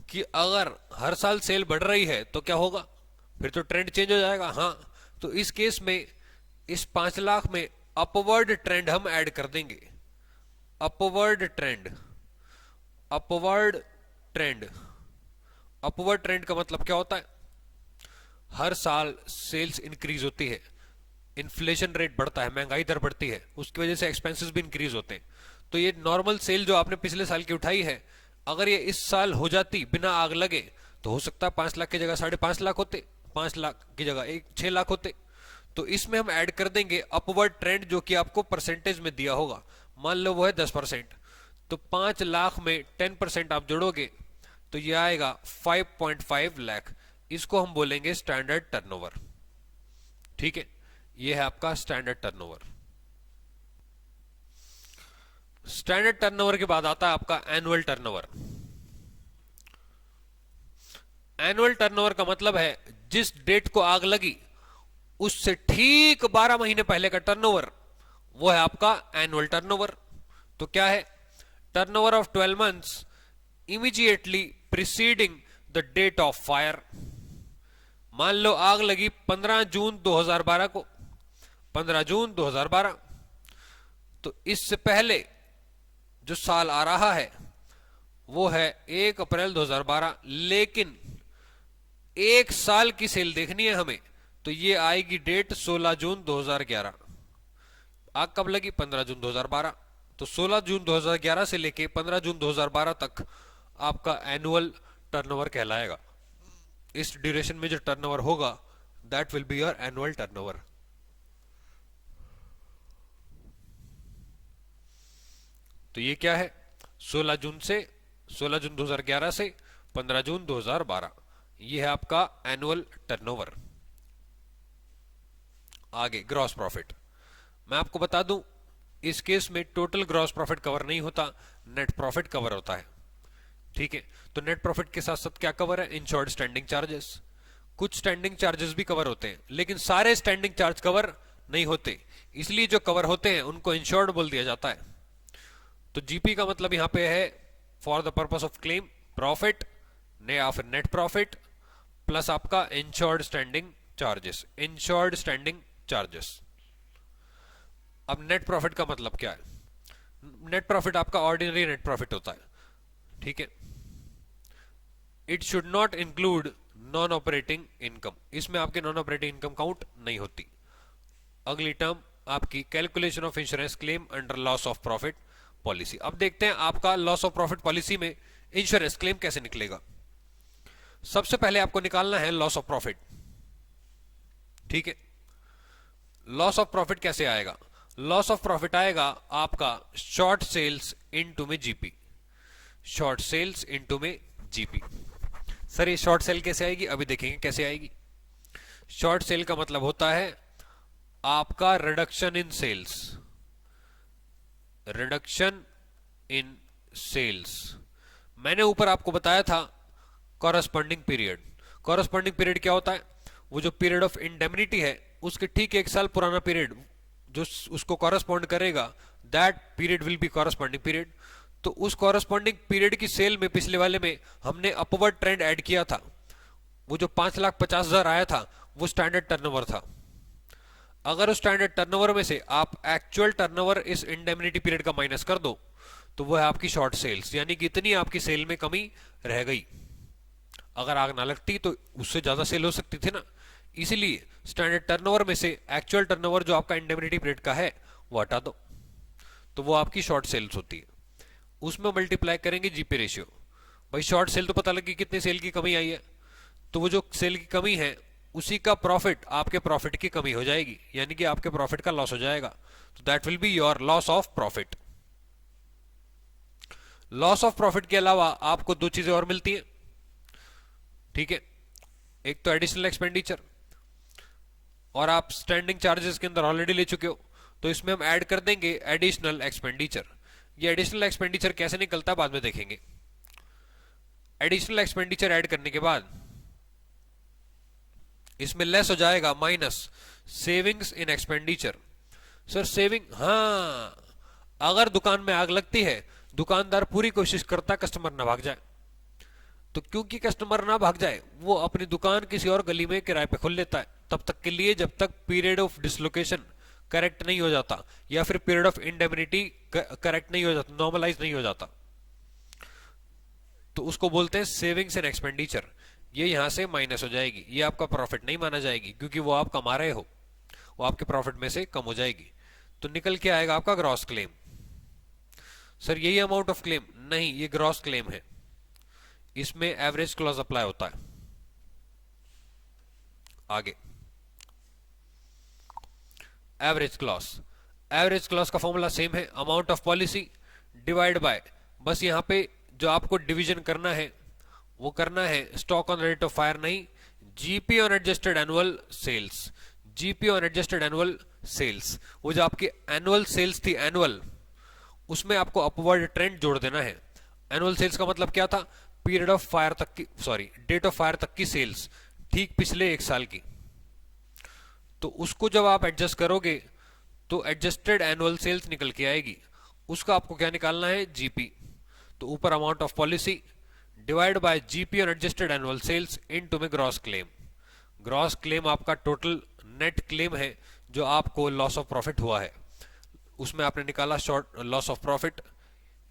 कि अगर हर साल सेल बढ़ रही है तो क्या होगा? फिर तो ट्रेंड चेंज हो जाएगा। हाँ, तो इस केस में इस 5 लाख में अपवर्ड ट्रेंड हम ऐड कर देंगे। Upward trend, upward trend, upward trend का मतलब क्या होता है? हर साल सेल्स इंक्रीज होती है, इन्फ्लेशन रेट बढ़ता है, महंगाई दर बढ़ती है, उसकी वजह से एक्सपेंसेस भी इंक्रीज होते हैं। तो ये नॉर्मल सेल जो आपने पिछले साल की उठाई है, अगर ये इस साल हो जाती बिना आग लगे तो हो सकता है 5 लाख की जगह 5.5 लाख होते, 5 लाख की जगह 6 लाख होते। तो इसमें हम ऐड कर देंगे अपवर्ड ट्रेंड जो कि आपको परसेंटेज में दिया होगा। मान लो वो है 10%, तो 5 लाख में 10% आप जोड़ोगे तो ये आएगा 5.5 लाख। इसको हम बोलेंगे स्टैंडर्ड टर्नओवर। ठीक है, ये है आपका स्टैंडर्ड टर्नओवर। स्टैंडर्ड टर्नओवर के बाद आता है आपका एनुअल टर्नओवर। एनुअल टर्नओवर का मतलब है जिस डेट को आग लगी उससे ठीक 12 महीने पहले का टर्नओवर, वो है आपका एनुअल टर्नओवर। तो क्या है? Turnover of 12 months immediately preceding the date of fire. मान लो आग लगी 15 जून 2012 को, 15 जून 2012, तो इससे पहले जो साल आ रहा है वो है 1 अप्रैल 2012, लेकिन एक साल की सेल देखनी है हमें, तो ये आएगी डेट 16 जून 2011। आग कब लगी? 15 जून 2012। तो 16 जून 2011 से लेके 15 जून 2012 तक आपका एनुअल टर्नओवर कहलाएगा। इस ड्यूरेशन में जो टर्नओवर होगा that will be your annual turnover. तो ये क्या है? 16 जून 2011 से 15 जून 2012, ये है आपका एनुअल टर्नओवर। आगे ग्रॉस प्रॉफिट। मैं आपको बता दूं, इस केस में टोटल ग्रॉस प्रॉफिट कवर नहीं होता, नेट प्रॉफिट कवर होता है। ठीक है, तो नेट प्रॉफिट के साथ साथ क्या कवर है? Insured standing charges. कुछ स्टैंडिंग चार्जेस भी कवर होते हैं, लेकिन सारे स्टैंडिंग चार्ज कवर नहीं होते, इसलिए जो कवर होते हैं उनको इंश्योर्ड बोल दिया जाता है। तो जीपी का मतलब यहां पे है for the purpose of claim profit ने या फिर नेट प्रॉफिट प्लस आपका insured standing charges, insured standing charges. अब नेट प्रॉफिट का मतलब क्या है? नेट प्रॉफिट आपका ऑर्डिनरी नेट प्रॉफिट होता है। ठीक है, it should not include non operating income. इसमें आपके नॉन ऑपरेटिंग इनकम काउंट नहीं होती। अगली टर्म आपकी calculation of insurance claim under loss of profit policy. अब देखते हैं आपका लॉस ऑफ प्रॉफिट पॉलिसी में इंश्योरेंस क्लेम कैसे निकलेगा। सबसे पहले आपको निकालना है लॉस ऑफ प्रॉफिट। ठीक है, लॉस ऑफ प्रॉफिट कैसे आएगा? लॉस ऑफ प्रॉफिट आएगा आपका शॉर्ट सेल्स इनटू में जीपी, शॉर्ट सेल्स इनटू में जीपी। सर ये शॉर्ट सेल कैसे आएगी? अभी देखेंगे कैसे आएगी। शॉर्ट सेल का मतलब होता है आपका reduction in sales, reduction in sales. मैंने ऊपर आपको बताया था कॉरस्पॉन्डिंग पीरियड। कॉरस्पॉन्डिंग पीरियड क्या होता है? वो जो पीरियड ऑफ इंडेमनिटी है उसके ठीक 1 साल पुराना पीरियड जो उसको कॉरस्पॉन्ड करेगा, that period will be corresponding period. तो उस कॉरस्पॉन्डिंग पीरियड की सेल में पिछले वाले में हमने अपवर्ड ट्रेंड ऐड किया था। वो जो 5,50,000 आया था वो स्टैंडर्ड टर्नओवर था। अगर उस स्टैंडर्ड टर्नओवर में से आप एक्चुअल टर्नओवर इस इंडेमनिटी पीरियड का माइनस कर दो तो वो है आपकी शॉर्ट सेल्स, यानी कि इतनी आपकी सेल में कमी रह गई। अगर आग ना लगती तो उससे ज्यादा सेल हो सकती थी ना, इसीलिए स्टैंडर्ड टर्नओवर में से एक्चुअल टर्नओवर जो आपका इंडेमनिटी पीरियड का है वो हटा दो, तो वो आपकी शॉर्ट सेल्स होती है। उसमें मल्टीप्लाई करेंगे जीपी रेशियो। भाई शॉर्ट सेल तो पता लगी कितनी सेल की कमी आई है, तो वो जो सेल की कमी है उसी का प्रॉफिट आपके प्रॉफिट की कमी हो जाएगी, यानी कि आपके प्रॉफिट का लॉस हो जाएगा। तो that will be your loss of profit. Loss of profit के अलावा आपको 2 चीजें और मिलती हैं। ठीक है, एक तो एडिशनल एक्सपेंडिचर, और आप स्टैंडिंग चार्जेस के अंदर ऑलरेडी ले चुके हो, तो इसमें हम ऐड कर देंगे एडिशनल एक्सपेंडिचर। ये एडिशनल एक्सपेंडिचर कैसे निकलता है बाद में देखेंगे। एडिशनल एक्सपेंडिचर ऐड करने के बाद इसमें लेस हो जाएगा minus savings in expenditure. Sir saving, हाँ, अगर दुकान में आग लगती है दुकानदार पूरी कोशिश करता है कस्टमर ना भाग जाए, तो क्योंकि कस्टमर ना भाग जाए वो अपनी दुकान किसी और गली में किराए पे खोल लेता है तब तक के लिए जब तक पीरियड ऑफ डिसलोकेशन करेक्ट नहीं हो जाता या फिर पीरियड ऑफ इंडेमनिटी करेक्ट नहीं हो जाता, नॉर्मलाइज नहीं हो जाता, तो उसको बोलते हैं सेविंग्स एंड एक्सपेंडिचर। ये यहां से माइनस हो जाएगी, ये आपका प्रॉफिट नहीं माना जाएगी क्योंकि वो आप कमा रहे हो, वो आपके प्रॉफिट में से कम हो जाएगी। तो निकल के आएगा आपका ग्रॉस क्लेम। सर यही अमाउंट ऑफ क्लेम? नहीं, ये ग्रॉस क्लेम है, इसमें एवरेज क्लॉज अप्लाई होता है। आगे एवरेज क्लॉज, एवरेज क्लॉज का फॉर्मूला सेम है, amount of policy divide bye, बस यहां पे जो आपको डिवीजन करना है वो करना है stock on rate of fire नहीं, GP on adjusted annual sales, GP on adjusted annual sales. वो जो आपकी एनुअल सेल्स थी एनुअल, उसमें आपको अपवर्ड ट्रेंड जोड़ देना है। एनुअल सेल्स का मतलब क्या था? पीरियड ऑफ फायर तक की, सॉरी, डेट ऑफ फायर तक की सेल्स, ठीक पिछले एक साल की। तो उसको जब आप एडजस्ट करोगे तो एडजस्टेड एनुअल सेल्स निकल के आएगी। उसका आपको क्या निकालना है? जीपी। तो ऊपर amount of policy divide by GP और एडजस्टेड एनुअल सेल्स इनटू में ग्रॉस क्लेम। ग्रॉस क्लेम आपका टोटल नेट क्लेम है जो आपको लॉस ऑफ प्रॉफिट हुआ है। उसमें आपने निकाला शॉर्ट लॉस ऑफ प्रॉफिट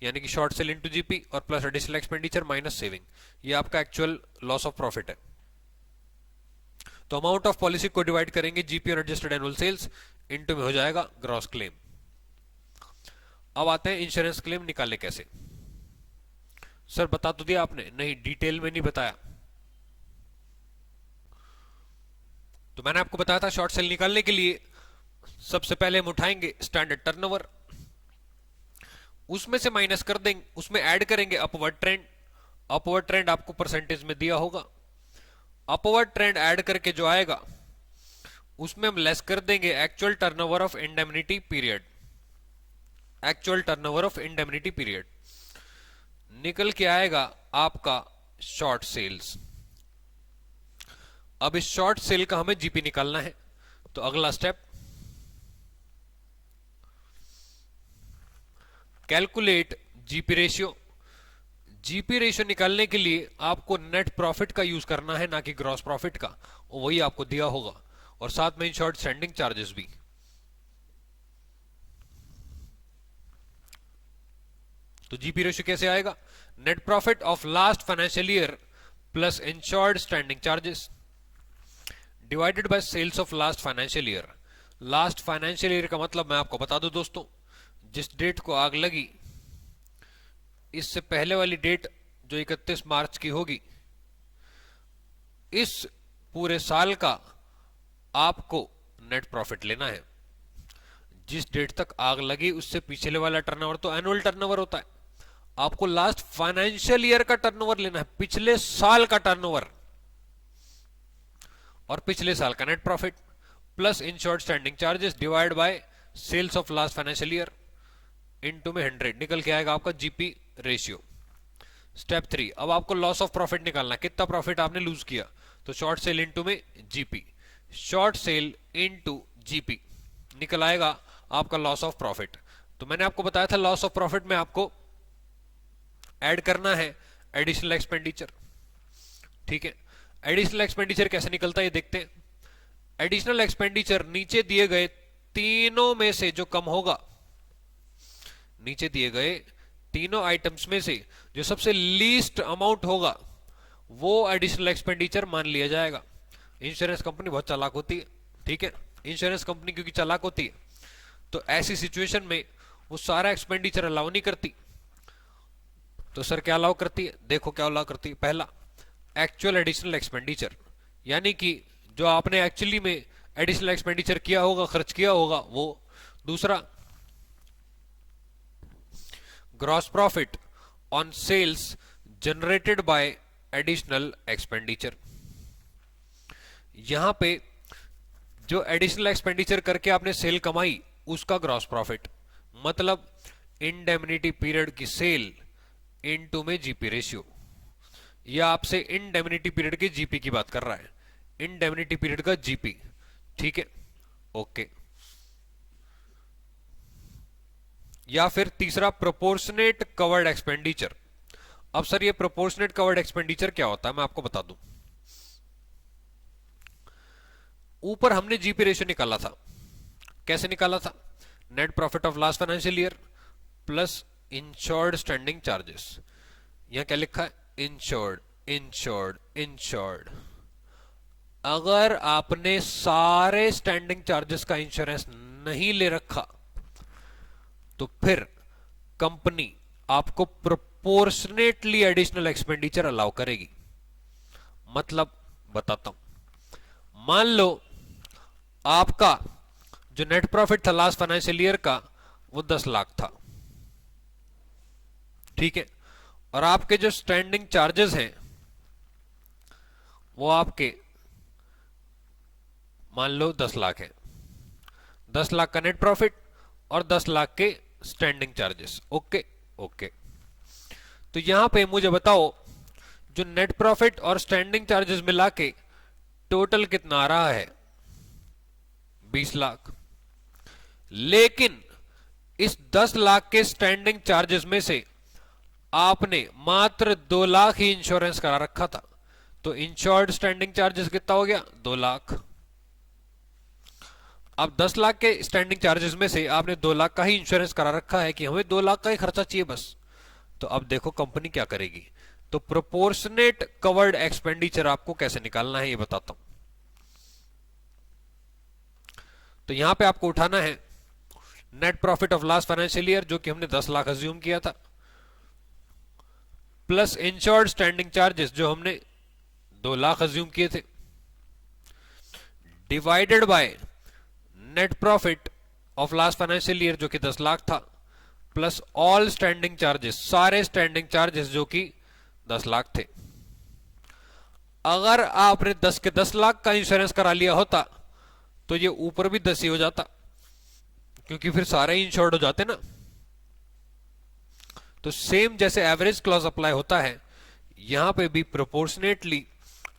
यानी कि शॉर्ट सेल इनटू जीपी और plus additional expenditure minus saving, ये आपका एक्चुअल लॉस ऑफ प्रॉफिट है। तो अमाउंट ऑफ पॉलिसी को डिवाइड करेंगे जीपी और एडजस्टेड एनुअल सेल्स, इनटू में हो जाएगा ग्रॉस क्लेम। अब आते हैं इंश्योरेंस क्लेम निकालने कैसे। सर बता तो दिया आपने, नहीं डिटेल में नहीं बताया। तो मैंने आपको बताया था शॉर्ट सेल निकालने के लिए सबसे पहले हम उठाएंगे स्टैंडर्ड टर्नओवर, उसमें से माइनस कर देंगे, उसमें ऐड करेंगे अपवर्ड ट्रेंड। अपवर्ड ट्रेंड आपको परसेंटेज में दिया होगा। अपवर्ड ट्रेंड ऐड करके जो आएगा उसमें हम लेस कर देंगे actual turnover of indemnity period. Actual turnover of indemnity period निकल के आएगा आपका शॉर्ट सेल्स। अब इस शॉर्ट सेल का हमें जीपी निकालना है। तो अगला step, calculate GP ratio. GP ratio निकालने के लिए आपको नेट प्रॉफिट का यूज करना है, ना कि ग्रॉस प्रॉफिट का, और वही आपको दिया होगा, और साथ में इन शॉर्ट स्टैंडिंग चार्जेस भी। तो जीपी रेशियो कैसे आएगा? Net profit of last financial year plus insured standing charges divided by sales of last financial year. Last financial year का मतलब मैं आपको बता दूं दोस्तों, जिस डेट को आग लगी इससे पहले वाली डेट जो 31 मार्च की होगी, इस पूरे साल का आपको नेट प्रॉफिट लेना है। जिस डेट तक आग लगी उससे पिछले वाला टर्नओवर तो एनुअल टर्नओवर होता है, आपको लास्ट फाइनेंशियल ईयर का टर्नओवर लेना है, पिछले साल का टर्नओवर और पिछले साल का net profit plus insured standing charges divide by sales of last financial year into में 100, निकल के आएगा आपका जीपी रेशियो। स्टेप 3, अब आपको लॉस ऑफ प्रॉफिट निकालना, कितना प्रॉफिट आपने लूज किया। तो शॉर्ट सेल इनटू में GP, short cell into GP निकल आएगा आपका लॉस ऑफ प्रॉफिट। तो मैंने आपको बताया था लॉस ऑफ प्रॉफिट में आपको ऐड करना है एडिशनल एक्सपेंडिचर। ठीक है, एडिशनल एक्सपेंडिचर कैसे निकलता है ये देखते हैं। एडिशनल एक्सपेंडिचर नीचे दिए गए तीनों में से जो कम होगा, नीचे दिए गए तीनों आइटम्स में से जो सबसे लीस्ट अमाउंट होगा वो एडिशनल एक्सपेंडिचर मान लिया जाएगा। इंश्योरेंस कंपनी बहुत चालाक होती है, ठीक है, इंश्योरेंस कंपनी क्योंकि चालाक होती है तो ऐसी सिचुएशन में वो सारा एक्सपेंडिचर अलाउ नहीं करती। तो सर क्या अलाउ करती है? देखो क्या अलाउ करती है। पहला, एक्चुअल एडिशनल एक्सपेंडिचर, यानी कि जो आपने एक्चुअली में एडिशनल एक्सपेंडिचर किया होगा, खर्च किया होगा वो। दूसरा, gross profit on sales generated by additional expenditure. यहां पे जो एडिशनल एक्सपेंडिचर करके आपने सेल कमाई उसका ग्रॉस प्रॉफिट, मतलब इंडेमनिटी पीरियड की सेल इनटू में जीपी रेशियो। यह आपसे इंडेमनिटी पीरियड के जीपी की बात कर रहा है, इंडेमनिटी पीरियड का जीपी। ठीक है, ओके। या फिर तीसरा, प्रोपोर्शनेट कवर्ड एक्सपेंडिचर। अब सर ये प्रोपोर्शनेट कवर्ड एक्सपेंडिचर क्या होता है मैं आपको बता दूं। ऊपर हमने जीपी रेशियो निकाला था, कैसे निकाला था? Net profit of last financial year plus insured standing charges. यहां क्या लिखा है? Insured, insured, insured. अगर आपने सारे स्टैंडिंग चार्जेस का इंश्योरेंस नहीं ले रखा तो फिर कंपनी आपको प्रोपोर्शनेटली एडिशनल एक्सपेंडिचर अलाउ करेगी। मतलब बताता हूं, मान लो आपका जो नेट प्रॉफिट था लास्ट फाइनेंशियल ईयर का वो 10 लाख था, ठीक है, और आपके जो स्टैंडिंग चार्जेस हैं वो आपके मान लो 10 लाख है। 10 लाख का नेट प्रॉफिट और 10 लाख के स्टैंडिंग चार्जेस। ओके ओके, तो यहां पे मुझे बताओ जो नेट प्रॉफिट और स्टैंडिंग चार्जेस मिला के टोटल कितना आ रहा है? 20 लाख। लेकिन इस 10 लाख के स्टैंडिंग चार्जेस में से आपने मात्र 2 लाख ही इंश्योरेंस करा रखा था, तो इंश्योर्ड स्टैंडिंग चार्जेस कितना हो गया? 2 लाख। अब 10 लाख के स्टैंडिंग चार्जेस में से आपने 2 लाख का ही इंश्योरेंस करा रखा है कि हमें 2 लाख का ही खर्चा चाहिए बस। तो अब देखो कंपनी क्या करेगी। तो प्रोपोर्शनेट कवर्ड एक्सपेंडिचर आपको कैसे निकालना है ये बताता हूं। तो यहां पे आपको उठाना है net profit of last financial year जो कि हमने 10 लाख अज्यूम किया था, प्लस इंश्योर्ड स्टैंडिंग चार्जेस जो हमने 2 लाख अज्यूम किए थे, divided by net profit of last financial year जो कि 10 लाख था, प्लस ऑल स्टैंडिंग चार्जेस, सारे स्टैंडिंग चार्जेस जो कि 10 लाख थे। अगर आपने 10 के 10 लाख का इंश्योरेंस करा लिया होता तो ये ऊपर भी 10 ही हो जाता, क्योंकि फिर सारे ही इंश्योर्ड हो जाते ना। तो सेम जैसे एवरेज क्लॉज अप्लाई होता है, यहां पे भी प्रोपोर्शनेटली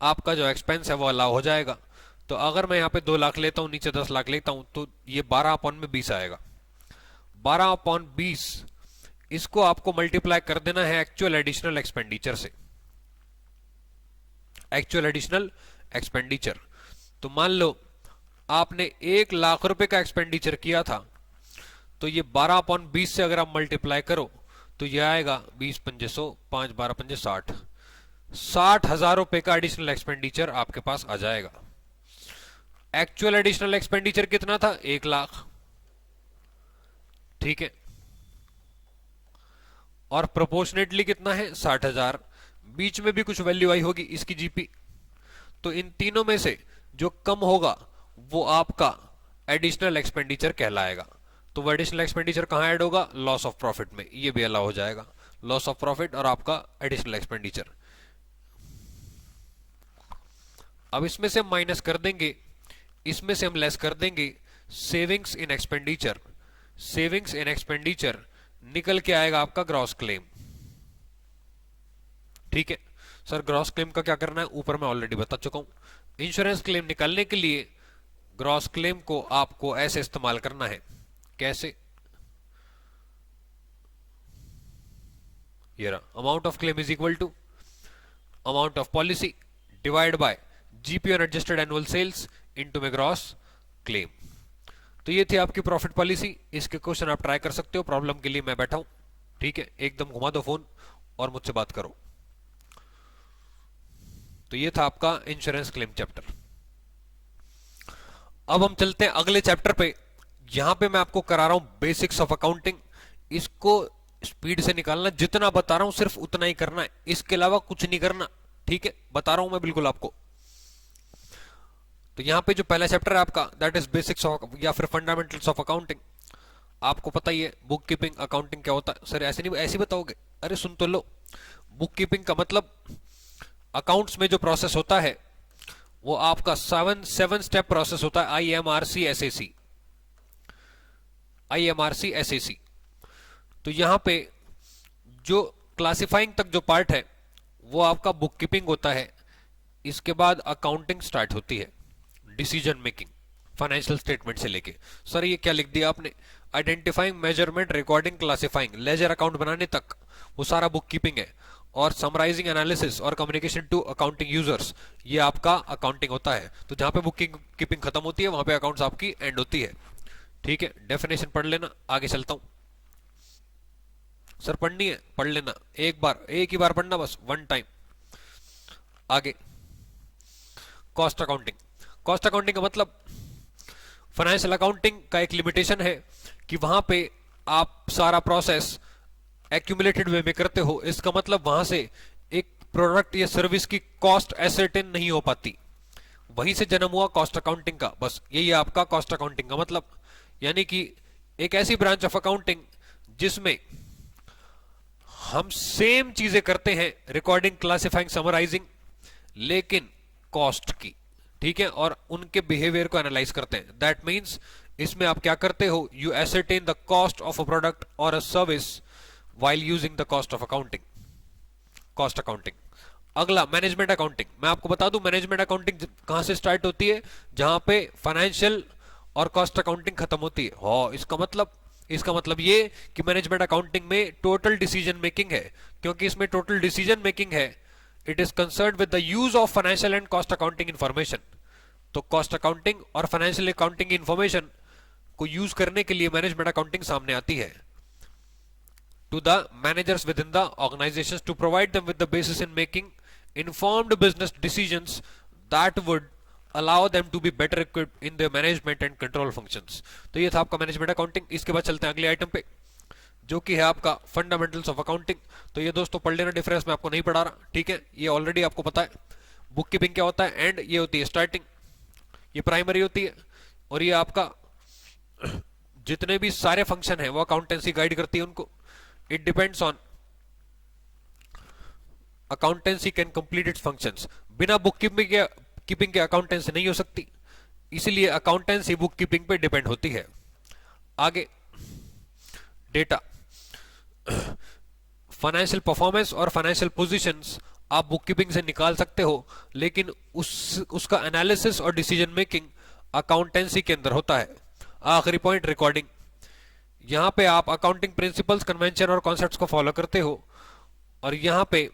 आपका जो एक्सपेंस है वो अलाउ हो जाएगा। तो अगर मैं यहां पे 2 लाख लेता हूं, नीचे 10 लाख लेता हूं, तो ये 12/20 आएगा। 12/20 इसको आपको मल्टीप्लाई कर देना है एक्चुअल एडिशनल एक्सपेंडिचर से, एक्चुअल एडिशनल एक्सपेंडिचर। तो मान लो आपने 1 लाख रुपए का एक्सपेंडिचर किया था, तो ये 12/20 से अगर आप मल्टीप्लाई करो तो ये आएगा 20/500, 5×12=60, 60,000 रुपए का एडिशनल एक्सपेंडिचर आपके पास आ जाएगा। एक्चुअल एडिशनल एक्सपेंडिचर कितना था? 1 लाख, ठीक है। और प्रोपोर्शनेटली कितना है? 60,000। बीच में भी कुछ वैल्यू आई होगी इसकी जीपी। तो इन तीनों में से जो कम होगा वो आपका एडिशनल एक्सपेंडिचर कहलाएगा। तो वो एडिशनल एक्सपेंडिचर कहां ऐड होगा? लॉस ऑफ प्रॉफिट में। ये भी अलाउ हो जाएगा, लॉस ऑफ प्रॉफिट और आपका एडिशनल एक्सपेंडिचर। अब इसमें से हम माइनस कर देंगे, इसमें से हम लेस कर देंगे savings in expenditure. Savings in expenditure निकल के आएगा आपका ग्रॉस क्लेम, ठीक है। सर ग्रॉस क्लेम का क्या करना है? ऊपर मैं ऑलरेडी बता चुका हूं। इंश्योरेंस क्लेम निकालने के लिए ग्रॉस क्लेम को आपको ऐसे इस्तेमाल करना है। कैसे? ये रहा, amount of claim is equal to amount of policy divide by GP on adjusted annual sales into में ग्रॉस क्लेम। तो ये थी आपकी प्रॉफिट पॉलिसी। इसके क्वेश्चन आप ट्राई कर सकते हो, प्रॉब्लम के लिए मैं बैठा हूं, ठीक है। एकदम घुमा दो फोन और मुझसे बात करो। तो ये था आपका इंश्योरेंस क्लेम चैप्टर। अब हम चलते हैं अगले चैप्टर पे। यहां पे मैं आपको करा रहा हूं बेसिक्स ऑफ अकाउंटिंग। इसको स्पीड से निकालना, जितना बता रहा हूं सिर्फ उतना ही करना है, इसके अलावा कुछ नहीं करना, ठीक है। बता रहा हूं मैं बिल्कुल आपको। तो यहां पे जो पहला चैप्टर है आपका, दैट इज बेसिक्स ऑफ या फिर फंडामेंटल्स ऑफ अकाउंटिंग। आपको पता ही है बुक कीपिंग अकाउंटिंग क्या होता है। सर ऐसे नहीं, ऐसे बताओगे? अरे सुन तो लो। बुक कीपिंग का मतलब अकाउंट्स में जो प्रोसेस होता है वो आपका 7 स्टेप प्रोसेस होता है, IMRC SAC, IMRC SAC। तो यहां पे जो क्लासिफाइंग तक जो पार्ट है वो आपका बुक कीपिंग होता है। इसके बाद अकाउंटिंग स्टार्ट होती है, डिसीजन मेकिंग, फाइनेंशियल स्टेटमेंट से लेके। सर ये क्या लिख दिया आपने? Identifying, measurement, recording, classifying, ledger account बनाने तक वो सारा बुक कीपिंग है। और समराइजिंग, एनालिसिस और कम्युनिकेशन टू अकाउंटिंग यूजर्स, ये आपका अकाउंटिंग होता है। तो जहां पे बुक कीपिंग खत्म होती है वहां पे अकाउंट्स आपकी एंड होती है, ठीक है। डेफिनेशन पढ़ लेना, आगे चलता हूं। सर पढ़नी है? पढ़ लेना, एक बार, एक ही बार पढ़ना बस, 1 टाइम। आगे कॉस्ट अकाउंटिंग। कॉस्ट अकाउंटिंग का मतलब फाइनेंशियल अकाउंटिंग का एक लिमिटेशन है कि वहां पे आप सारा प्रोसेस एक्यूमुलेटेड वे में करते हो। इसका मतलब वहां से एक प्रोडक्ट या सर्विस की कॉस्ट एसर्टेन नहीं हो पाती, वहीं से जन्म हुआ कॉस्ट अकाउंटिंग का। बस यही है आपका कॉस्ट अकाउंटिंग का मतलब। यानी कि एक ऐसी ब्रांच ऑफ अकाउंटिंग जिसमें हम सेम चीजें करते हैं, रिकॉर्डिंग, क्लासिफाइंग, समराइजिंग, लेकिन कॉस्ट की, ठीक है, और उनके बिहेवियर को एनालाइज करते हैं। दैट मीन्स इसमें आप क्या करते हो, you ascertain the cost of a product और a service while using the cost of accounting, cost accounting. अगला मैनेजमेंट अकाउंटिंग। मैं आपको बता दूं मैनेजमेंट अकाउंटिंग कहां से स्टार्ट होती है, जहां पे फाइनेंशियल और कॉस्ट अकाउंटिंग खत्म होती है। हो, इसका मतलब ये कि मैनेजमेंट अकाउंटिंग में टोटल डिसीजन मेकिंग है। क्योंकि इसमें टोटल डिसीजन मेकिंग है, it is concern with the use of financial and cost accounting information. तो कॉस्ट अकाउंटिंग और फाइनेंशियल अकाउंटिंग इन्फॉर्मेशन को यूज करने के लिए मैनेजमेंट अकाउंटिंग सामने आती है to the managers within the organizations to provide them with the basis in making informed business decisions that would allow them to be better equipped in their management and control functions। तो ये था आपका management accounting. इसके बाद चलते हैं अगले item पे, जो कि है आपका फंडामेंटल्स ऑफ अकाउंटिंग। तो ये दोस्तों पढ़ लेना, डिफरेंस मैं आपको नहीं पढ़ा रहा, ठीक है, ये ऑलरेडी आपको पता है। बुक कीपिंग क्या होता है, एंड ये होती है स्टार्टिंग, ये प्राइमरी होती है, और ये आपका जितने भी सारे फंक्शन है वो अकाउंटेंसी गाइड करती है उनको। It depends on accountancy can complete it's functions. बिना बुक कीपिंग के अकाउंटेंसी नहीं हो सकती, इसलिए अकाउंटेंसी बुक कीपिंग पे डिपेंड होती है। आगे डेटा, फाइनेंशियल परफॉर्मेंस और फाइनेंशियल पोजीशंस आप बुक कीपिंग से निकाल सकते हो, लेकिन उसका एनालिसिस और डिसीजन मेकिंग अकाउंटेंसी के अंदर होता है। आखिरी पॉइंट रिकॉर्डिंग, यहां पे आप अकाउंटिंग प्रिंसिपल्स, कन्वेंशन और कॉन्सेप्ट्स को फॉलो करते हो, और यहां पे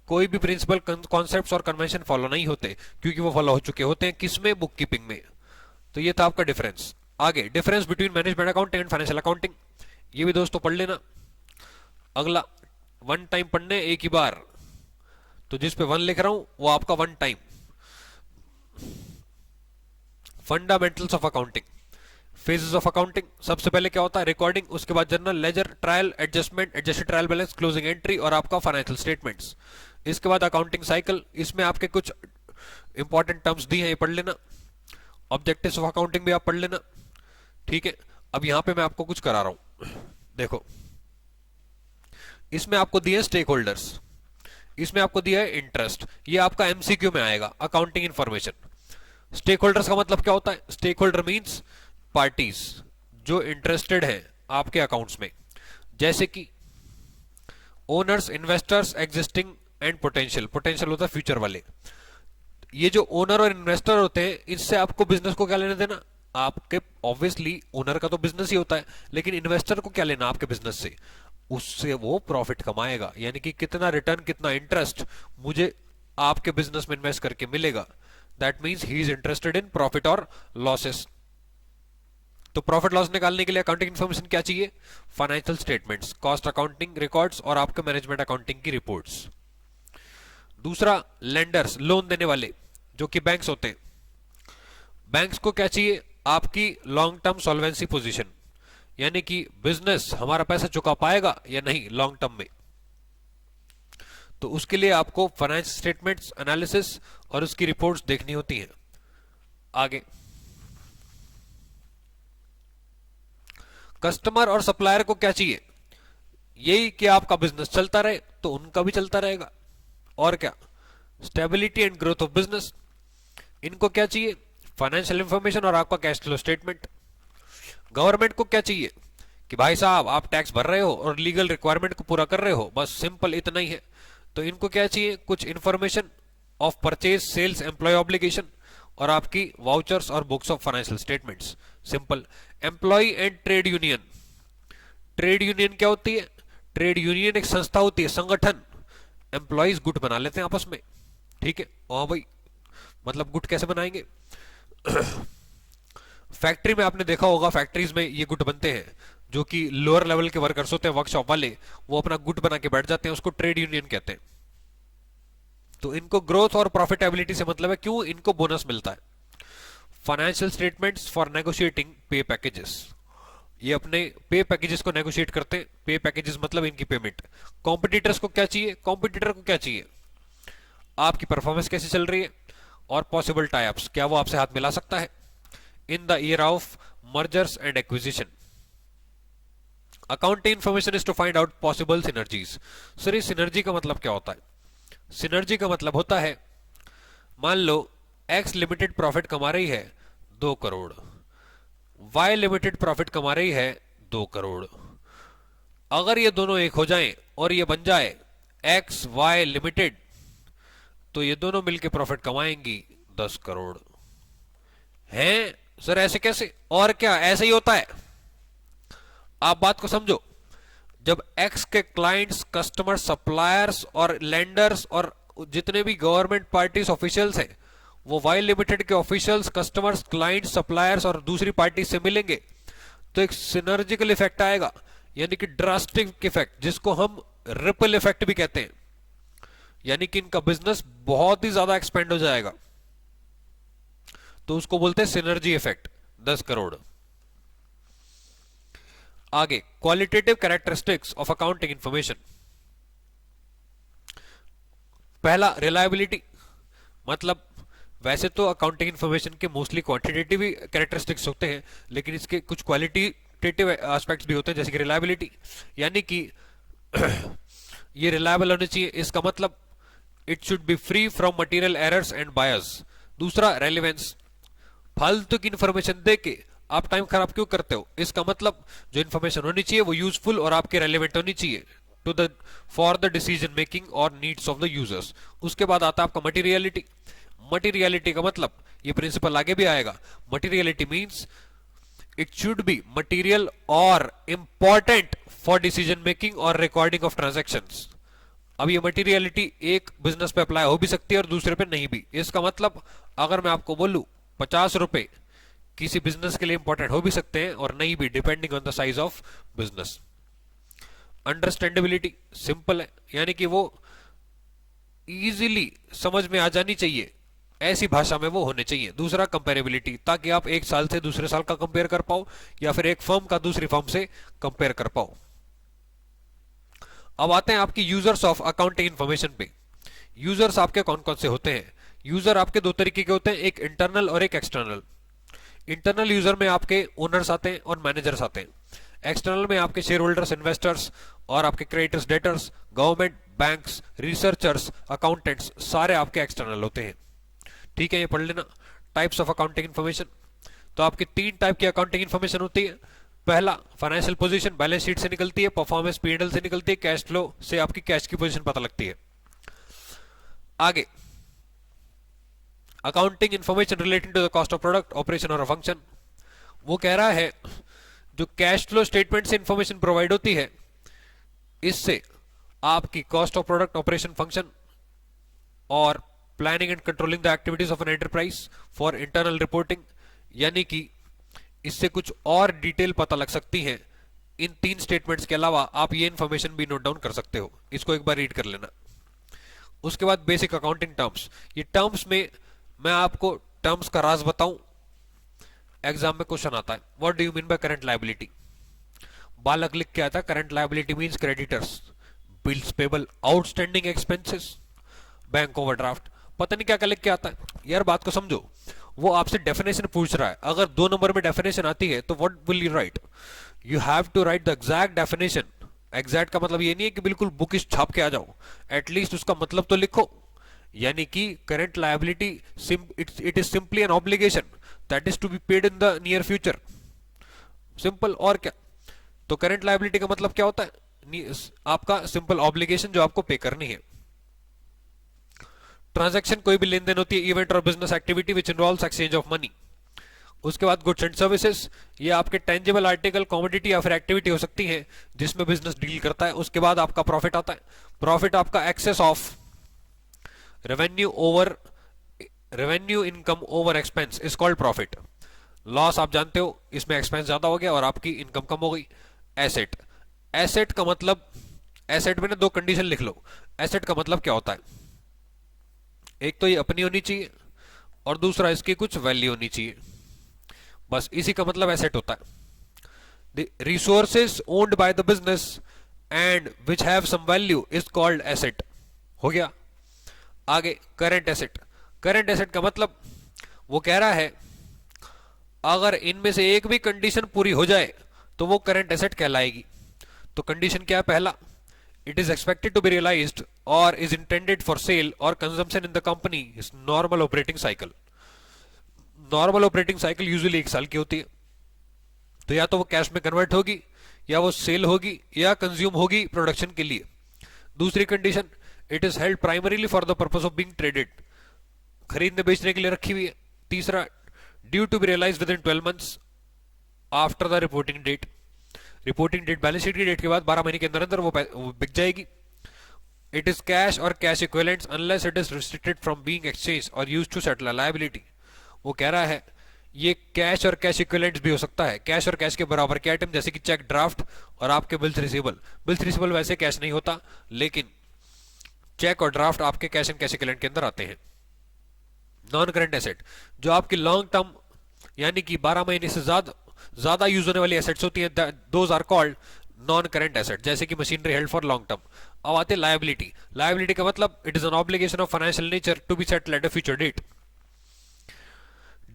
कोई भी प्रिंसिपल, कॉन्सेप्ट्स और कन्वेंशन फॉलो नहीं होते, क्योंकि वो फॉलो हो चुके होते हैं किसमें, बुक कीपिंग में। तो ये था आपका डिफरेंस। आगे difference between management accounting and financial accounting, ये भी दोस्तों पढ़ लेना। अगला वन टाइम पढ़ने एक ही बार, तो जिस पे वन लिख रहा हूं वो आपका one time. Fundamentals of accounting, phases of accounting, सबसे पहले क्या होता है, रिकॉर्डिंग, उसके बाद journal, ledger, trial, adjustment, adjusted trial balance, closing entry और आपका फाइनेंशियल स्टेटमेंट्स। इसके बाद अकाउंटिंग साइकिल, इसमें आपके कुछ इंपॉर्टेंट टर्म्स दी हैं, ये पढ़ लेना। ऑब्जेक्टिव्स ऑफ अकाउंटिंग भी आप पढ़ लेना, ठीक है। अब यहां पे मैं आपको कुछ करा रहा हूं, देखो इसमें आपको दिए स्टेक होल्डर्स, इसमें आपको दिया है इंटरेस्ट, ये आपका एमसीक्यू में आएगा, अकाउंटिंग इंफॉर्मेशन। स्टेक होल्डर्स का मतलब क्या होता है, स्टेक होल्डर मीन्स पार्टीज जो इंटरेस्टेड है आपके अकाउंट्स में, जैसे कि owners, investors, existing and potential. Potential होता है फ्यूचर वाले। ये जो ओनर और इन्वेस्टर होते हैं, इससे आपको बिजनेस को क्या लेना देना, आपके ऑब्वियसली ओनर का तो बिजनेस ही होता है, लेकिन इन्वेस्टर को क्या लेना आपके बिजनेस से, उससे वो प्रॉफिट कमाएगा, यानी कि कितना रिटर्न, कितना इंटरेस्ट मुझे आपके बिजनेस में इन्वेस्ट करके मिलेगा। That means he is interested in profit और लॉसेस। तो प्रॉफिट लॉस निकालने के लिए अकाउंटिंग इन्फॉर्मेशन क्या चाहिए, financial statements, cost accounting records और आपके मैनेजमेंट अकाउंटिंग की रिपोर्ट्स। दूसरा लेंडर्स, लोन देने वाले, जो कि बैंक्स होते हैं। बैंक्स को क्या चाहिए, आपकी लॉन्ग टर्म सॉल्वेंसी पोजीशन, यानी कि बिजनेस हमारा पैसा चुका पाएगा या नहीं लॉन्ग टर्म में। तो उसके लिए आपको फाइनेंशियल स्टेटमेंट्स, एनालिसिस और उसकी रिपोर्ट्स देखनी होती हैं। आगे कस्टमर और सप्लायर को क्या चाहिए, यही कि आपका बिजनेस चलता रहे, तो उनका भी चलता रहेगा। और क्या, stability and growth of business. इनको क्या चाहिए, फाइनेंशियल इंफॉर्मेशन और आपका कैश फ्लो स्टेटमेंट। गवर्नमेंट को क्या चाहिए कि भाई साहब आप टैक्स भर रहे हो और लीगल रिक्वायरमेंट को पूरा कर रहे हो, बस सिंपल इतना ही है। तो इनको क्या चाहिए, कुछ information of purchase, sales, employ obligation और आपकी वाउचर्स और books of financial statements. Simple. Employ and trade union, trade union क्या होती है, ट्रेड यूनियन एक संस्था होती है, संगठन। एम्प्लॉयज गुट बना लेते हैं आपस में, ठीक है। हाँ भाई, मतलब गुट कैसे बनाएंगे फैक्ट्री में आपने देखा होगा, फैक्ट्रीज में ये गुट बनते हैं, जो कि लोअर लेवल के वर्कर्स होते हैं, वर्कशॉप वाले, वो अपना गुट बना के बैठ जाते हैं, उसको ट्रेड यूनियन कहते हैं। तो इनको ग्रोथ और प्रॉफिटेबिलिटी से मतलब है, क्यों, इनको बोनस मिलता है। फाइनेंशियल स्टेटमेंट्स फॉर नेगोशिएटिंग पे पैकेजेस, ये अपने पे पैकेजेस को नेगोशिएट करते हैं। पे पैकेजेस मतलब इनकी पेमेंट। कॉम्पिटिटर्स को क्या चाहिए, कॉम्पिटिटर को क्या चाहिए, आपकी परफॉर्मेंस कैसे चल रही है, और पॉसिबल टाई अप्स, क्या वो आपसे हाथ मिला सकता है in the year of mergers and acquisition. Accounting information is to find out possible synergies. Sir ये सिनर्जी का मतलब क्या होता है, सिनर्जी का मतलब होता है, मान लो एक्स लिमिटेड प्रॉफिट कमा रही है 2 करोड़, वाई लिमिटेड प्रॉफिट कमा रही है 2 करोड़। अगर ये दोनों एक हो जाएं और ये बन जाए एक्स वाई लिमिटेड, तो ये दोनों मिलके प्रॉफिट कमाएंगी 10 करोड़। हैं सर ऐसे कैसे? और क्या ऐसे ही होता है? आप बात को समझो। जब एक्स के क्लाइंट्स, कस्टमर, सप्लायर्स और लेंडर्स और जितने भी गवर्नमेंट पार्टीज ऑफिशियल्स हैं, वो वाई लिमिटेड के ऑफिशियल्स, कस्टमर्स, क्लाइंट्स, सप्लायर्स और दूसरी पार्टी से मिलेंगे, तो एक सिनर्जिकल इफेक्ट आएगा, यानी कि ड्रास्टिक इफेक्ट, जिसको हम रिपल इफेक्ट भी कहते हैं। यानी कि इनका बिजनेस बहुत ही ज्यादा एक्सपेंड हो जाएगा, तो उसको बोलते हैं सिनर्जी इफेक्ट। 10 करोड़। आगे, qualitative characteristics of accounting information. पहला, रिलायबिलिटी। मतलब वैसे तो अकाउंटिंग इंफॉर्मेशन के मोस्टली क्वांटिटेटिव कैरेक्टरिस्टिक्स होते हैं, लेकिन इसके कुछ क्वालिटेटिव एस्पेक्ट्स भी होते हैं, जैसे कि रिलायबिलिटी, यानी कि ये रिलायबल होने चाहिए। इसका मतलब it should be free from material errors and बायस। दूसरा, रेलिवेंस। फालतू की इंफॉर्मेशन दे के आप टाइम खराब क्यों करते हो? इसका मतलब जो इंफॉर्मेशन होनी चाहिए वो यूजफुल और आपके रेलिवेंट होनी चाहिए to the for the decision making और नीड्स ऑफ द यूजर्स। उसके बाद आता है आपका मटेरियलिटी। मटेरियलिटी का मतलब, ये प्रिंसिपल आगे भी आएगा, materiality means it should be material और इंपॉर्टेंट फॉर डिसीजन मेकिंग और रिकॉर्डिंग ऑफ ट्रांजैक्शंस। अब ये मटेरियलिटी एक बिजनेस पे अप्लाई हो भी सकती है और दूसरे पे नहीं भी। इसका मतलब अगर मैं आपको बोलूं 50 रुपए किसी बिजनेस के लिए इंपॉर्टेंट हो भी सकते हैं और नहीं भी, depending on the size of business. Understandability simple है, यानी कि वो इजीली समझ में आ जानी चाहिए, ऐसी भाषा में वो होने चाहिए। दूसरा, कंपेरेबिलिटी, ताकि आप एक साल से दूसरे साल का कंपेयर कर पाओ या फिर एक फर्म का दूसरी फर्म से कंपेयर कर पाओ। अब आते हैं आपकी यूजर्स ऑफ अकाउंटिंग इंफॉर्मेशन पे। यूजर्स आपके कौन कौन से होते हैं? यूजर आपके दो तरीके के होते हैं, एक इंटरनल और एक एक्सटर्नल। इंटरनल यूजर में आपके ओनर्स आते हैं और मैनेजर्स आते हैं। एक्सटर्नल में आपके शेयर होल्डर्स, इन्वेस्टर्स और आपके creditors, debtors, government, banks, researchers, accountants, सारे आपके एक्सटर्नल होते हैं। ठीक है, ये पढ़ लेना। Types of accounting information. तो आपकी 3 टाइप की अकाउंटिंग इंफॉर्मेशन होती है। पहला, फाइनेंशियल पोजीशन, बैलेंस शीट से निकलती है। परफॉर्मेंस, पीएनएल से निकलती है। कैश फ्लो से आपकी कैश की पोजीशन पता लगती है। आगे, accounting information relating to the cost of product, operation और फंक्शन। वो कह रहा है जो कैश फ्लो स्टेटमेंट से इंफॉर्मेशन प्रोवाइड होती है, इससे आपकी cost of product, operation, function और planning and controlling the activities of an enterprise for internal reporting, यानी कि इससे कुछ और डिटेल पता लग सकती है। इन 3 स्टेटमेंट्स के अलावा आप ये इंफॉर्मेशन भी नोट डाउन कर सकते हो, इसको एक बार रीड कर लेना। उसके बाद बेसिक अकाउंटिंग टर्म्स। ये टर्म्स में मैं आपको टर्म्स का राज बताऊं, एग्जाम में क्वेश्चन आता है, what do you mean by current liability? बालक लिख के आता है, current liability means creditors, bills payable, outstanding expenses, bank overdraft. पता नहीं क्या क्या लिख के आता है यार, बात को समझो। वो आपसे डेफिनेशन पूछ रहा है, अगर 2 नंबर में डेफिनेशन आती है तो what will you write? You have to write the exact definition. Exact का मतलब ये नहीं है कि बिल्कुल बुक छाप के आ जाओ, एटलीस्ट उसका मतलब तो लिखो। यानी कि current liability it is simply an obligation that is to be paid in the near future. Simple, और क्या? तो करंट लायबिलिटी का मतलब क्या होता है? आपका सिंपल ऑब्लिगेशन जो आपको पे करनी है। ट्रांजैक्शन कोई भी लेन देन होती है, इवेंट और business activity which involves exchange of money. उसके बाद गुड्स एंड सर्विसेज, ये आपके टेंजिबल आर्टिकल, कमोडिटी या फिर एक्टिविटी हो सकती है जिसमें बिजनेस डील करता है। उसके बाद आपका प्रॉफिट आता है। प्रॉफिट आपका excess of revenue income over expense is called profit. Loss आप जानते हो, इसमें एक्सपेंस ज्यादा हो गया और आपकी इनकम कम हो गई। एसेट, एसेट का मतलब, एसेट में ना 2 कंडीशन लिख लो। एसेट का मतलब क्या होता है? एक तो ये अपनी होनी चाहिए और दूसरा इसकी कुछ वैल्यू होनी चाहिए, बस इसी का मतलब एसेट होता है। The resources owned by the business and which have some value is called asset. हो गया। आगे, करंट एसेट। करंट एसेट का मतलब वो कह रहा है अगर इनमें से एक भी कंडीशन पूरी हो जाए तो वो करंट एसेट कहलाएगी। तो कंडीशन क्या है? पहला, it is expected to be realized or is intended for sale or consumption in the company's normal operating cycle. Normal operating cycle usually 1 साल की होती है। तो या तो वो कैश में कन्वर्ट होगी, या वो सेल होगी, या कंज्यूम होगी प्रोडक्शन के लिए। दूसरी condition, it is held primarily for the purpose of being traded, खरीदने बेचने के लिए रखी हुई है। तीसरा, due to be realize within 12 months after the reporting date, reporting date balance sheet की डेट के बाद 12 महीने के अंदर अंदर वो बिक जाएगी। इट इज कैश और cash equivalents unless it is restricted from being exchange और यूज्ड टू सेटल लायबिलिटी। वो कह रहा है ये कैश और कैश इक्विवेलेंट्स भी हो सकता है, कैश और कैश के बराबर के आइटम, जैसे कि चेक ड्राफ्ट और आपके बिल्स रिसीवेबल। बिल्स रिसीवेबल वैसे कैश नहीं होता, लेकिन चेक और ड्राफ्ट आपके कैश एंड कैश इक्विवेलेंट के अंदर आते हैं। नॉन करंट एसेट, जो आपकी लॉन्ग टर्म यानी कि 12 महीने से ज्यादा यूज होने वाली एसेट्स होती हैं, those are called non current asset, जैसे कि machinery held for long term. अब आते हैं लायबिलिटी। लायबिलिटी का मतलब it is an obligation of financial nature to be settled at a future date.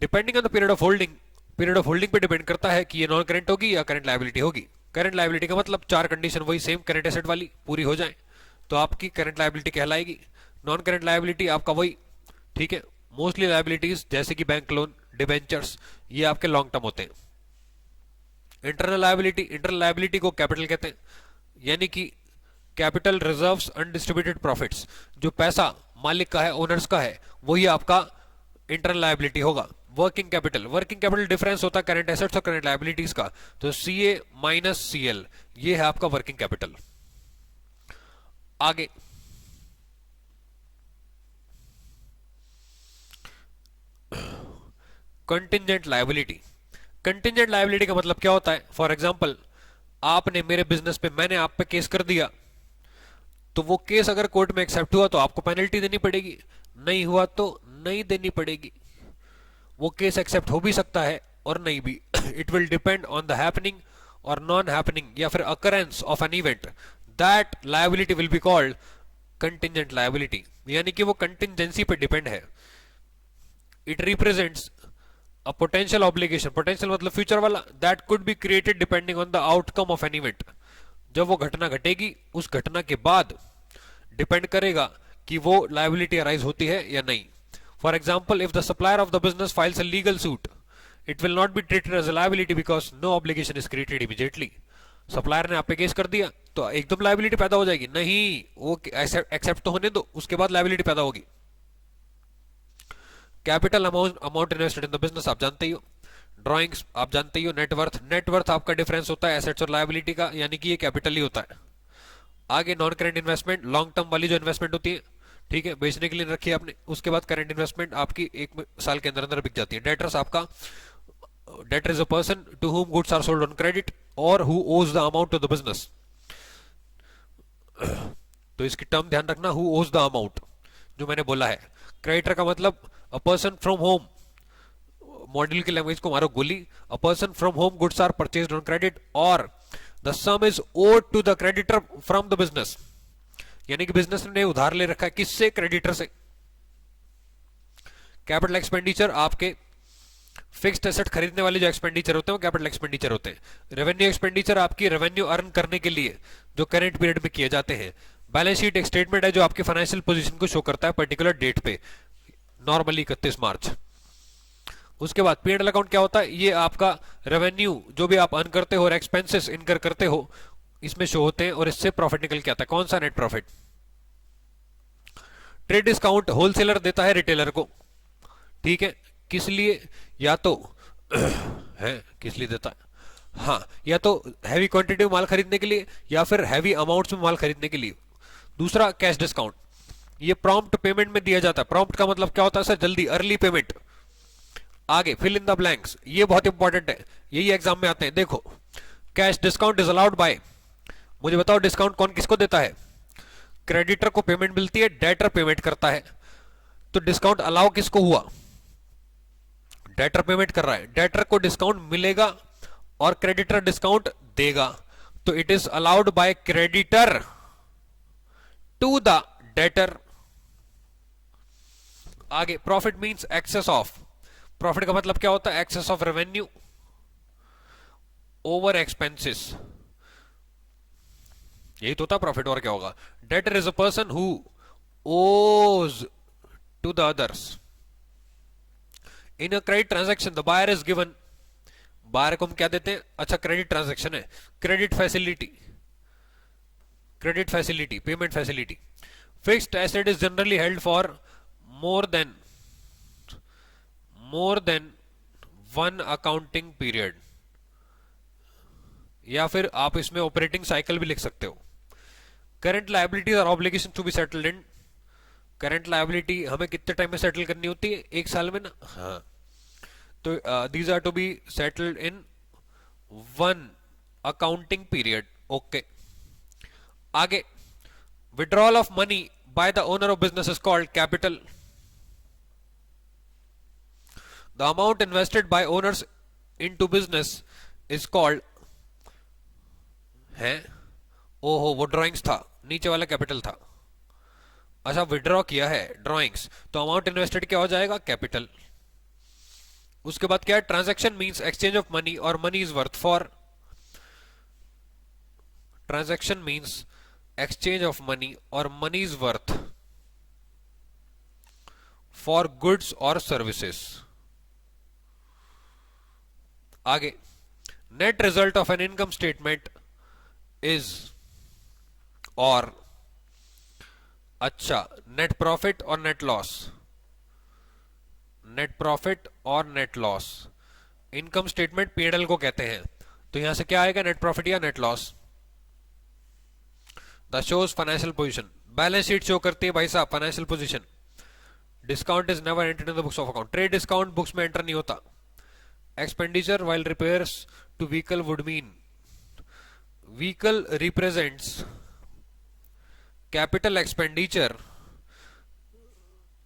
Depending on the period of holding, period of holding पे depend करता है कि ये नॉन करंट होगी या करंट लायबिलिटी होगी। करंट लायबिलिटी का मतलब 4 कंडीशन वही सेम करंट एसेट वाली पूरी हो जाए तो आपकी करंट लायबिलिटी कहलाएगी। नॉन करंट लायबिलिटी आपका वही, ठीक है, मोस्टली लायबिलिटीज जैसे कि बैंक लोन, डिबेंचर्स, ये आपके लॉन्ग टर्म होते हैं। इंटरनल लायबिलिटी, इंटरनल लायबिलिटी को कैपिटल कहते हैं, यानी कि कैपिटल रिजर्व्स अनडिस्ट्रीब्यूटेड प्रॉफिट्स, जो पैसा मालिक का है, ओनर्स का है, वही आपका इंटरनल लायबिलिटी होगा। Working capital, working capital difference होता है करंट एसेट्स और करंट लायबिलिटीज का, तो सीए माइनस सीएल, ये है आपका वर्किंग कैपिटल। आगे कंटिंजेंट लायबिलिटी। कंटिंजेंट लायबिलिटी का मतलब क्या होता है? फॉर एग्जांपल, आपने मेरे बिजनेस पे, मैंने आप पे केस कर दिया, तो वो केस अगर कोर्ट में एक्सेप्ट हुआ तो आपको पेनल्टी देनी पड़ेगी, नहीं हुआ तो नहीं देनी पड़ेगी। वो केस एक्सेप्ट हो भी सकता है और नहीं भी, it will depend on the happening और नॉन हैपनिंग या फिर occurrence of an event. That liability will be called contingent liability, यानी कि वो कंटिंजेंसी पे डिपेंड है। It represents a potential obligation, potential मतलब फ्यूचर वाला, that could be created depending on the outcome of an event. जब वो घटना घटेगी, उस घटना के बाद डिपेंड करेगा कि वो लायबिलिटी अराइज होती है या नहीं। For example, if the supplier of the business files a legal suit, it will not be treated as a liability because no obligation is created immediately. Supplier ने आप पे केस कर दिया तो एकदम लायबिलिटी पैदा हो जाएगी? नहीं, वो एक्सेप्ट तो होने दो, उसके बाद लायबिलिटी पैदा होगी। Capital amount invested in the business आप जानते ही हो, ड्राइंग्स आप जानते ही हो, नेटवर्थ, नेटवर्थ आपका डिफरेंस होता है एसेट्स और लायबिलिटी का, यानी कि ये कैपिटल ही होता है। आगे non current investment, long term वाली जो इन्वेस्टमेंट होती है, ठीक है, बेचने के लिए रखी है आपने, उसके बाद करंट इन्वेस्टमेंट आपकी 1 साल के अंदर अंदर बिक जाती है। डेटर्स आपका, debtor is a person to whom goods are sold on credit और who owes the amount to the business. तो इसकी टर्म ध्यान रखना, हु ओज द अमाउंट, जो मैंने बोला है। क्रेडिटर का मतलब a person from whom, module की लैंग्वेज को मारो गोली, a person from whom goods are purchased on credit और the sum is owed to the creditor from the business, यानी कि बिजनेस ने उधार ले रखा है, किससे? क्रेडिटर से। कैपिटल एक्सपेंडिचर आपके फिक्स्ड एसेट खरीदने वाले जो एक्सपेंडिचर होते हैं वो कैपिटल एक्सपेंडिचर होते हैं। रेवेन्यू एक्सपेंडिचर आपकी रेवेन्यू अर्न करने के लिए जो करंट पीरियड में किए जाते हैं। बैलेंस शीट एक स्टेटमेंट है जो आपकी फाइनेंशियल पोजीशन को शो करता है पर्टिकुलर डेट पे, नॉर्मली 31 मार्च। उसके बाद P&L अकाउंट क्या होता है? ये आपका रेवेन्यू जो भी आप अर्न करते हो और एक्सपेंसेस इनकर करते हो इसमें शो होते हैं और इससे प्रॉफिट निकल के आता है। कौन सा? Net profit. Trade discount wholesaler देता है रिटेलर को, ठीक है, किस लिए? या तो है किस लिए देता है, हाँ, या तो हैवी क्वांटिटी में माल खरीदने के लिए या फिर हैवी अमाउंट्स में माल खरीदने के लिए। दूसरा कैश डिस्काउंट, ये प्रॉम्प्ट पेमेंट में दिया जाता है। प्रॉम्प्ट का मतलब क्या होता है सर? जल्दी, अर्ली पेमेंट। आगे फिल इन द ब्लैंक्स, ये बहुत इंपॉर्टेंट है, यही एग्जाम में आते हैं। देखो, cash discount is allowed bye, मुझे बताओ डिस्काउंट कौन किसको देता है? क्रेडिटर को पेमेंट मिलती है, डेटर पेमेंट करता है, तो डिस्काउंट अलाउ किसको हुआ? डेटर पेमेंट कर रहा है, डेटर को डिस्काउंट मिलेगा और क्रेडिटर डिस्काउंट देगा, तो it is allowed by creditor to the debtor. आगे profit means excess of, profit का मतलब क्या होता है? Excess of revenue over expenses, यही तो होता प्रॉफिट, और क्या होगा? Debtor is a person who owes to the others. In a credit transaction, the buyer is given बाहर को हम क्या देते हैं? अच्छा, क्रेडिट ट्रांजैक्शन है, credit facility, payment facility. Fixed asset is generally held for more than one accounting period, या फिर आप इसमें ऑपरेटिंग साइकिल भी लिख सकते हो। Current liabilities are obligation to be settled in, current liability हमें कितने टाइम में सेटल करनी होती है? 1 साल में ना। हाँ, तो these are to be settled in 1 accounting period. Okay, आगे, withdrawal of money by the owner of business is called capital. The amount invested by owners into business is called है, ओहो वो ड्राइंग्स था, नीचे वाला कैपिटल था। अच्छा, withdraw किया है ड्राइंग्स, तो अमाउंट इन्वेस्टेड क्या हो जाएगा? कैपिटल। उसके बाद क्या है? Transaction means exchange of money और money is worth for, transaction means exchange of money और money is worth for goods और सर्विसेज। आगे, net result of an income statement is, और अच्छा, नेट प्रॉफिट और नेट लॉस, नेट प्रॉफिट और net loss. Income statement PNL को कहते हैं, तो यहां से क्या आएगा? नेट प्रॉफिट या net loss. The shows financial position, balance sheet show करती है भाई साहब financial position. Discount is never entered in the books of account, trade discount books में एंटर नहीं होता। Expenditure while repairs to vehicle would mean, vehicle represents capital expenditure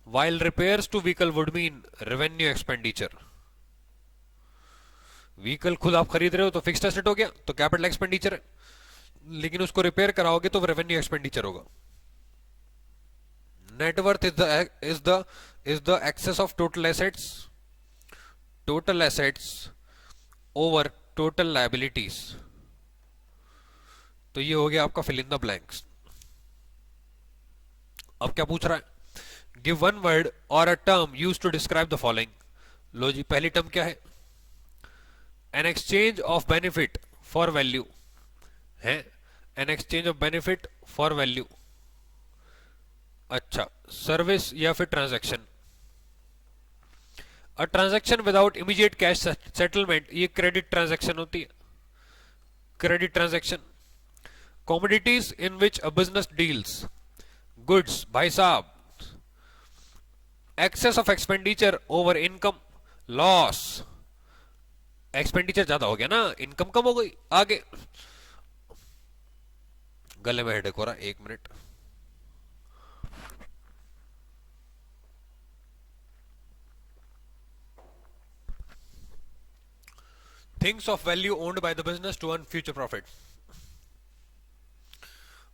while repairs to vehicle would mean revenue expenditure। Vehicle खुद आप खरीद रहे हो तो fixed asset हो गया, तो कैपिटल एक्सपेंडिचर है, लेकिन उसको रिपेयर कराओगे तो रेवेन्यू एक्सपेंडिचर होगा। Net worth is the excess of total assets over total liabilities. तो ये हो गया आपका फिल इन द ब्लैंक्स। अब क्या पूछ रहा है? गिव वन वर्ड और a term use to describe the following. लो जी, पहली टर्म क्या है? An exchange of benefit for value है, an exchange of benefit for value. अच्छा, सर्विस या फिर transaction. A transaction without immediate cash settlement, ये क्रेडिट ट्रांजैक्शन होती है, credit transaction. Commodities in which a business deals, goods भाई साहब, excess of expenditure over income, loss, expenditure ज्यादा हो गया ना, इनकम कम हो गई। आगे, गले में हेडेक हो रहा, 1 minute. Things of value owned by the business to earn future profit.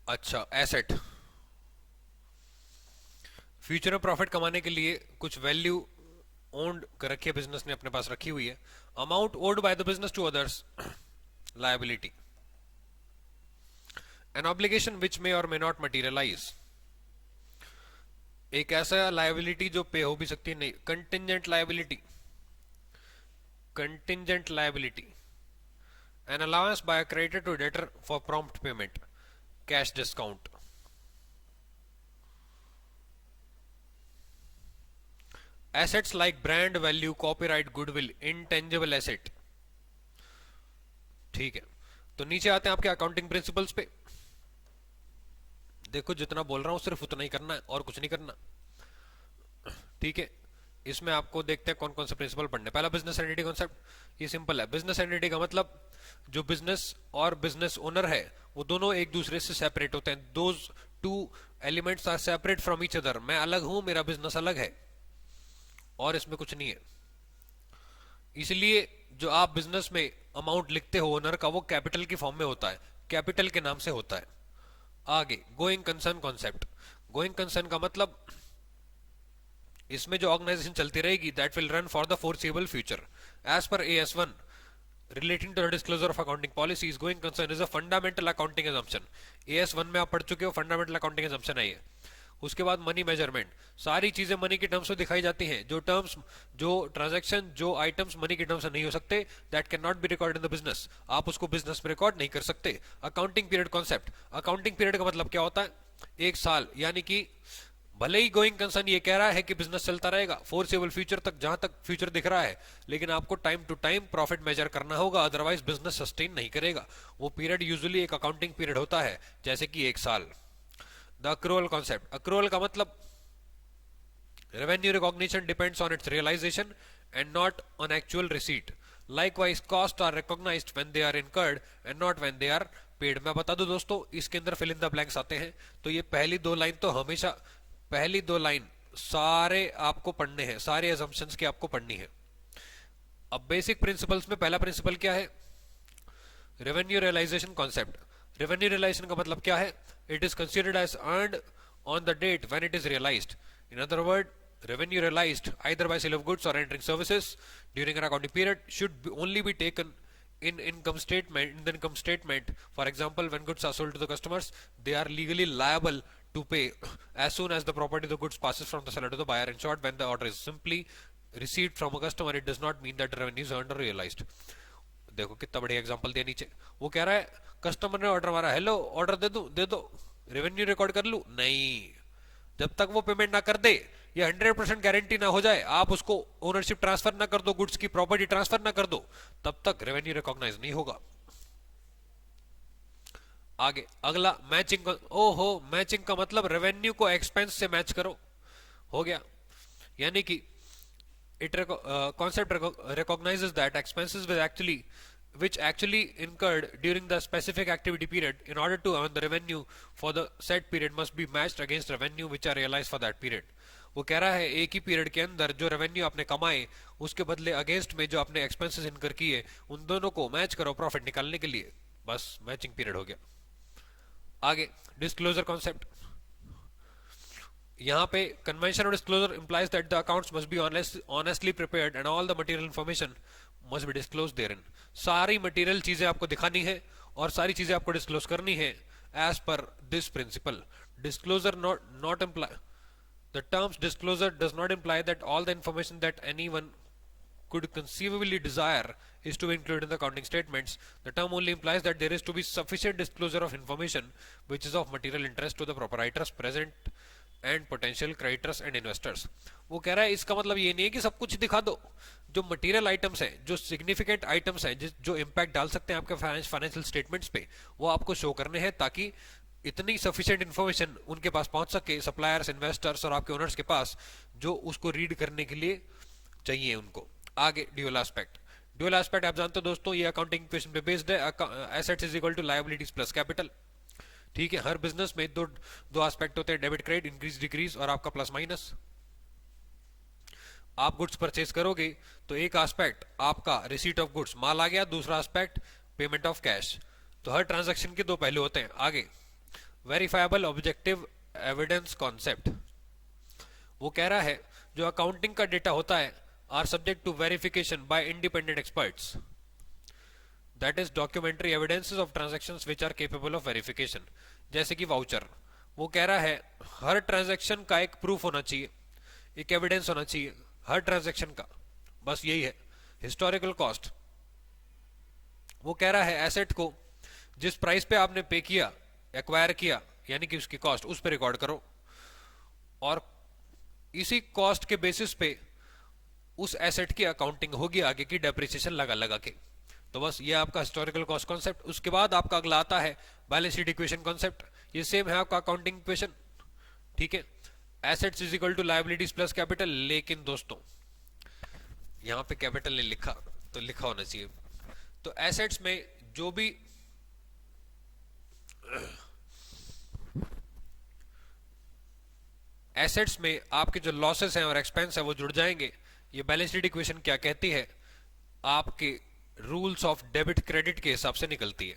अच्छा, एसेट, फ्यूचर में प्रॉफिट कमाने के लिए कुछ वैल्यू ओन्ड कर रखी है, बिजनेस ने अपने पास रखी हुई है। Amount owed by the business to others, liability. An obligation which may or may not materialise, एक ऐसा लायबिलिटी जो पे हो भी सकती है नहीं। Contingent liability, contingent liability. An allowance by creditor to debtor for prompt payment, cash discount. Assets like brand value, copyright, goodwill, intangible asset। ठीक है, तो नीचे आते हैं आपके अकाउंटिंग प्रिंसिपल्स पे। देखो, जितना बोल रहा हूं सिर्फ उतना ही करना है और कुछ नहीं करना, ठीक है। इसमें आपको देखते हैं कौन कौन से प्रिंसिपल पढ़ने। पहला, बिजनेस एंटिटी कॉन्सेप्ट। ये सिंपल है। बिजनेस एंटिटी का मतलब जो बिजनेस और बिजनेस ओनर है वो दोनों एक दूसरे से सेपरेट होते हैं। Those two elements are separate from each other. मैं अलग हूं, मेरा बिजनेस अलग है, और इसमें कुछ नहीं है। इसलिए जो आप बिजनेस में अमाउंट लिखते हो ओनर का, वो कैपिटल की फॉर्म में होता है, कैपिटल के नाम से होता है। आगे, going concern concept. Going concern का मतलब इसमें जो ऑर्गेनाइजेशन चलती रहेगी, that will run for the foreseeable future as per AS1 relating to the disclosure of accounting policies. Going concern is a fundamental accounting assumption। AS1 में आप पढ़ चुके हो, फंडामेंटल अकाउंटिंग assumption है ये। उसके बाद मनी मेजरमेंट, सारी चीजें मनी के टर्म्स में दिखाई जाती हैं। जो ट्रांजैक्शन, जो आइटम्स मनी के टर्म्स में नहीं हो सकते, that can not be record in the business, आप उसको बिजनेस में रिकॉर्ड नहीं कर सकते। Accounting period concept, accounting period का मतलब क्या होता है? एक साल, यानी कि भले ही गोइंग कंसर्न ये कह रहा है कि बिजनेस चलता रहेगा फोरसेबल फ्यूचर तक, जहां तक फ्यूचर दिख रहा है, लेकिन आपको time to time profit measure करना होगा, अदरवाइज बिजनेस सस्टेन नहीं करेगा। वो पीरियड यूजुअली एक अकाउंटिंग पीरियड होता है, जैसे कि एक साल। द अक्रूवल कॉन्सेप्ट, अक्रूवल का मतलब revenue recognition depends on its realization and not on actual receipt. Likewise, costs are recognized when they are incurred and not when they are paid. मैं बता दूं दोस्तों, इसके अंदर fill in the blanks आते हैं, तो ये पहली दो लाइन तो हमेशा, पहली दो लाइन सारे आपको पढ़ने हैं, सारे assumptions की आपको पढ़नी है। अब बेसिक प्रिंसिपल्स में पहला प्रिंसिपल क्या है? Revenue realization concept. Revenue realization का मतलब क्या है? It is considered as earned on the date when it is realized. In other word, revenue realized either by sale of goods or entering services during an accounting period should only be taken in income statement. For example, when goods are sold to the customers, they are legally liable to pay as soon as the property of the goods passes from the seller to the buyer. In short, when the order is simply received from a customer, it does not mean that the revenue is earned or realized. देखो कितना बढ़िया example दिया नीचे। वो कह रहा है customer ने ऑर्डर मारा, हेलो ऑर्डर दे दो, रेवेन्यू रिकॉर्ड कर लूं? नहीं, जब तक वो पेमेंट ना कर दे, ये 100% गारंटी ना हो जाए, आप उसको ओनरशिप ट्रांसफर ना कर दो, गुड्स की प्रॉपर्टी ट्रांसफर ना कर दो, तब तक रेवेन्यू रिकॉग्नाइज नहीं होगा। आगे अगला मैचिंग। ओहो, मैचिंग का मतलब रेवेन्यू को एक्सपेंस से मैच करो, हो गया। यानी कि it concept recognizes that expenses which actually incurred during the specific activity period in order to earn the revenue for the said period must be matched against revenue which are realized for that period. वो कह रहा है एक ही period के अंदर जो revenue आपने कमाए, उसके बदले अगेंस्ट में जो आपने एक्सपेंसेस इनकर किए, उन दोनों को मैच करो प्रॉफिट निकालने के लिए, बस मैचिंग पीरियड हो गया। आगे डिस्क्लोजर कॉन्सेप्ट। यहाँ पे convention of disclosure implies that the accounts must be honestly prepared and all the material information must be disclosed therein. सारी मटेरियल चीजें आपको दिखानी है और सारी चीजें आपको डिस्क्लोज करनी है as per this principle. Disclosure not imply, the terms disclosure does not imply that all the information that anyone could conceivably desire is to be included in the accounting statements. The term only implies that there is to be sufficient disclosure of information which is of material interest to the proprietors present and potential creditors and investors. वो कह रहा है इसका मतलब ये नहीं है कि सब कुछ दिखा दो, जो मटेरियल आइटम्स हैं, जो सिग्निफिकेंट आइटम्स हैं, जो इम्पैक्ट डाल सकते हैं आपके फाइनेंशियल स्टेटमेंट्स पे, वो आपको शो करने हैं, ताकि इतनी सफिशिएंट इन्फॉर्मेशन उनके पास पहुंच सके, सप्लायर्स, इन्वेस्टर्स और आपके ओनर्स के पास, जो उसको रीड करने के लिए चाहिए उनको। आगे ड्यूअल एस्पेक्ट। ड्यूअल एस्पेक्ट आप जानते हो दोस्तों, ये अकाउंटिंग इक्वेशन पे बेस्ड है। Assets is equal to liabilities plus capital. ठीक है, हर बिजनेस में दो एस्पेक्ट होते हैं, डेबिट क्रेडिट, इंक्रीज डिक्रीज, और आपका प्लस माइनस। आप गुड्स परचेज करोगे तो एक एस्पेक्ट आपका रिसीट ऑफ गुड्स, माल आ गया, दूसरा एस्पेक्ट पेमेंट ऑफ कैश। तो हर ट्रांजैक्शन के दो पहलू होते हैं। आगे वेरीफाइबल ऑब्जेक्टिव एविडेंस कॉन्सेप्ट। वो कह रहा है जो अकाउंटिंग का डेटा होता है are subject to verification by independent experts, that is documentary evidences of transactions which are capable of verification. जैसे कि वाउचर, वो कह रहा है हर ट्रांजैक्शन का एक प्रूफ होना चाहिए, एक एविडेंस होना चाहिए हर ट्रांजैक्शन का, बस यही है। हिस्टोरिकल कॉस्ट, वो कह रहा है एसेट को जिस प्राइस पे आपने पे किया, एक्वायर किया, यानी कि उसकी कॉस्ट, उस पे रिकॉर्ड करो, और इसी कॉस्ट के बेसिस पे उस एसेट की अकाउंटिंग होगी आगे की डेप्रिसिएशन लगा के। तो बस ये आपका हिस्टोरिकल कॉस्ट कॉन्सेप्ट। उसके बाद आपका अगला आता है बैलेंस शीट इक्वेशन कॉन्सेप्ट। ये सेम है आपका अकाउंटिंग इक्वेशन, ठीक है। Assets is equal to liabilities plus capital, लेकिन दोस्तों यहां पे कैपिटल नहीं लिखा, तो लिखा होना चाहिए। तो एसेट्स में जो भी एसेट्स में आपके जो लॉसेस हैं और एक्सपेंस है वो जुड़ जाएंगे। ये बैलेंस शीट इक्वेशन क्या कहती है, आपके रूल्स ऑफ डेबिट क्रेडिट के हिसाब से निकलती है।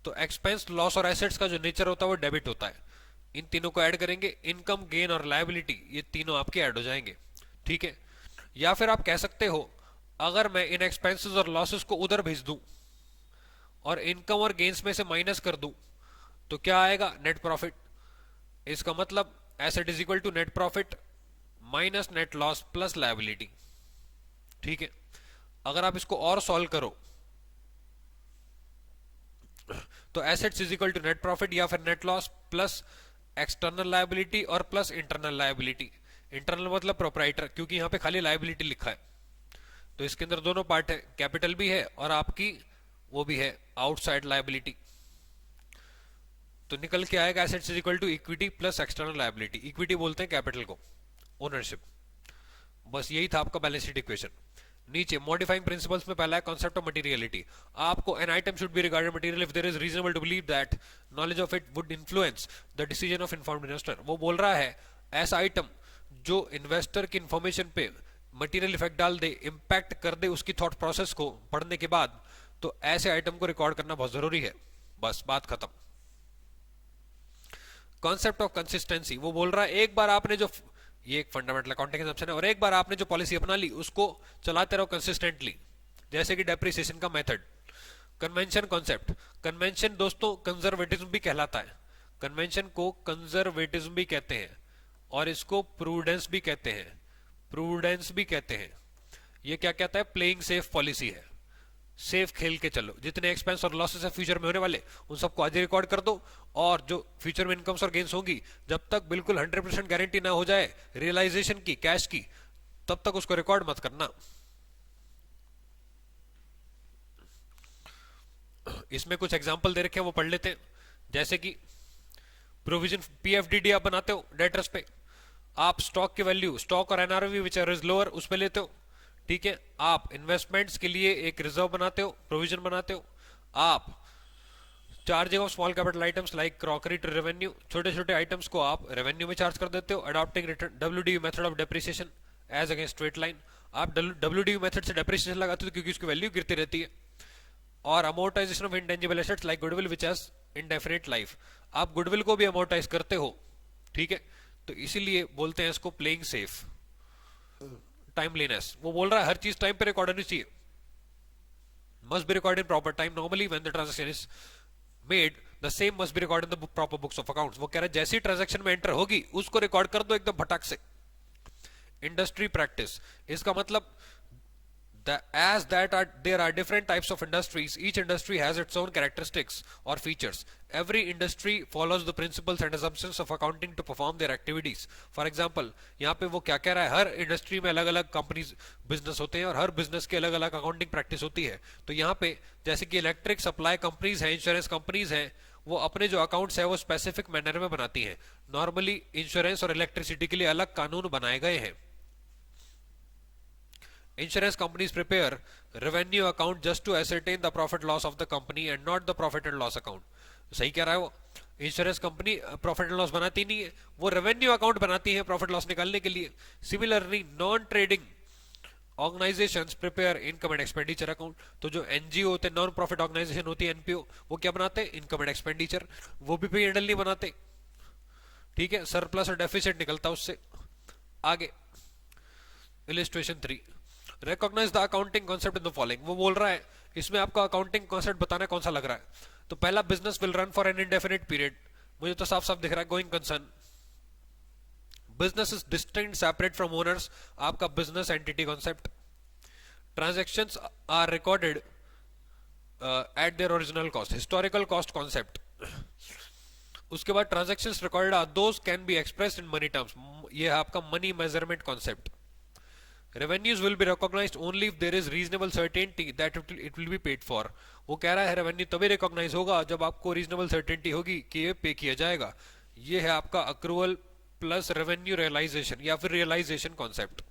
तो एक्सपेंस, लॉस और एसेट्स का जो नेचर होता है वो डेबिट होता है। इन तीनों को ऐड करेंगे, इनकम, गेन और लायबिलिटी, ये तीनों आपके ऐड हो जाएंगे, ठीक है। या फिर आप कह सकते हो अगर मैं इन एक्सपेंसेस और लॉसेस को उधर भेज दूं और इनकम और गेन्स में से माइनस कर दूं तो क्या आएगा, नेट प्रॉफिट। इसका मतलब asset is equal to net profit minus net loss plus liability. ठीक है, अगर आप इसको और सॉल्व करो तो assets is equal to net profit या फिर net loss plus external liability और प्लस इंटरनल लायबिलिटी। इंटरनल मतलब प्रोप्राइटर, क्योंकि यहां पे खाली लायबिलिटी लिखा है, तो इसके अंदर दोनों पार्ट है, कैपिटल भी है और आपकी वो भी है आउटसाइड लायबिलिटी। तो निकल के आएगा assets is equal to equity plus external liability. Equity बोलते हैं कैपिटल को, ओनरशिप। बस यही था आपका बैलेंस शीट इक्वेशन। नीचे मॉडिफाइंग प्रिंसिपल्स में पहला है कॉन्सेप्ट ऑफ मटेरियलिटी। आपको an item should be regarded material if there is reasonable to believe that knowledge of it would influence the decision of informed investor. वो बोल रहा है ऐसा आइटम जो इन्वेस्टर की इंफॉर्मेशन पे मटेरियल इफेक्ट डाल दे, इंपैक्ट कर दे उसकी थॉट प्रोसेस को पढ़ने के बाद, तो ऐसे आइटम को रिकॉर्ड करना बहुत जरूरी है। बस बात खत्म। कॉन्सेप्ट ऑफ कंसिस्टेंसी, वो बोल रहा है एक बार आपने जो, ये एक फंडामेंटल अकाउंटिंग कंसेप्शन है, और एक बार आपने जो पॉलिसी अपना ली उसको चलाते रहो कंसिस्टेंटली, जैसे कि डेप्रिसिएशन का मेथड। कन्वेंशन कॉन्सेप्ट, कन्वेंशन दोस्तों कंजर्वेटिज्म भी कहलाता है। कन्वेंशन को कंजर्वेटिज्म भी कहते हैं और इसको प्रूडेंस भी कहते हैं, प्रूडेंस भी कहते हैं। ये क्या कहता है? प्लेइंग सेफ पॉलिसी है, सेफ खेल के चलो, जितने एक्सपेंस और लॉसेस है फ्यूचर में होने वाले उन सबको आज रिकॉर्ड कर दो, और जो फ्यूचर में इनकम्स और गेन्स होंगी जब तक बिल्कुल 100% गारंटी ना हो जाए रियलाइजेशन की, कैश की, तब तक उसको रिकॉर्ड मत करना। इसमें कुछ एग्जांपल दे रखे हैं, वो पढ़ लेते हैं। जैसे कि प्रोविजन पीएफडीडी आप बनाते हो डेटर्स पे, आप स्टॉक की वैल्यू, स्टॉक और एनआरवी विच इज लोअर, उस पे लेते हो। ठीक है, आप इन्वेस्टमेंट्स के लिए एक रिजर्व बनाते हो, प्रोविजन बनाते हो। आप charging of small capital items like crockery to revenue, छोटे छोटे आइटम्स को आप रेवेन्यू में चार्ज कर देते हो। Adopting WDV method of depreciation as against straight line, आप डब्ल्यूडीयू मेथड से डेप्रिसिएशन लगाते हो क्योंकि उसकी वैल्यू गिरती रहती है। और amortisation of intangible assets like goodwill which has indefinite life, आप गुडविल को भी अमोर्टाइज करते हो। ठीक है, तो इसीलिए बोलते हैं इसको प्लेइंग सेफ। टाइमलीनेस, वो बोल रहा है हर चीज टाइम पे रिकॉर्ड होनी चाहिए, must be record in proper time. Normally when the transaction is made the same must be record in the proper books of accounts. वो कह रहा है जैसी ट्रांजैक्शन में एंटर होगी उसको रिकॉर्ड कर दो एकदम फटाक से। इंडस्ट्री प्रैक्टिस, इसका मतलब as that there are different types of industries, each industry has its own characteristics or features. Every industry follows the principles and assumptions of accounting to perform their activities. For example, यहाँ पे वो क्या कह रहा है, हर industry में अलग अलग कंपनीज बिजनेस होते हैं और हर बिजनेस की अलग अलग अकाउंटिंग प्रैक्टिस होती है। तो यहाँ पे जैसे कि इलेक्ट्रिक सप्लाई कंपनीज हैं, इंश्योरेंस कंपनीज हैं, वो अपने जो अकाउंट्स है वो स्पेसिफिक मैनर में बनाती हैं। नॉर्मली इंश्योरेंस और इलेक्ट्रिसिटी के लिए अलग कानून बनाए गए हैं। Insurance companies prepare revenue account just to ascertain the profit loss of the company and not the profit and loss account. सही कह रहा है वो, insurance company profit and loss बनाती नहीं है, वो रेवेन्यू अकाउंट बनाती है प्रॉफिट लॉस निकालने के लिए। Similarly non trading organisations prepare income and expenditure account. तो जो एनजीओ होते हैं, नॉन प्रॉफिट ऑर्गेनाइजेशन होती है एनपीओ, वो क्या बनाते हैं? Income and expenditure. वो भी P&L नहीं बनाते। ठीक है, सरप्लस और डेफिसिट निकलता उससे। आगे illustration 3, recognize the accounting concept in the following. वो बोल रहा है इसमें आपका अकाउंटिंग कॉन्सेप्ट बताना कौन सा लग रहा है। तो पहला, business will run for an indefinite period, मुझे तो साफ साफ दिख रहा है going concern. Business is distinct separate from owners, आपका business entity concept. Transactions are recorded at their original cost, historical cost concept. उसके बाद transactions recorded are those can be expressed in money terms, ये है आपका money measurement concept. Revenues will be recognized only if there is reasonable certainty that it will be paid for. वो कह रहा है revenue तभी रिकॉग्नाइज होगा जब आपको रीजनेबल सर्टेनिटी होगी कि ये पे किया जाएगा। ये है आपका अक्रूवल प्लस रेवेन्यू रियलाइजेशन या फिर realisation concept.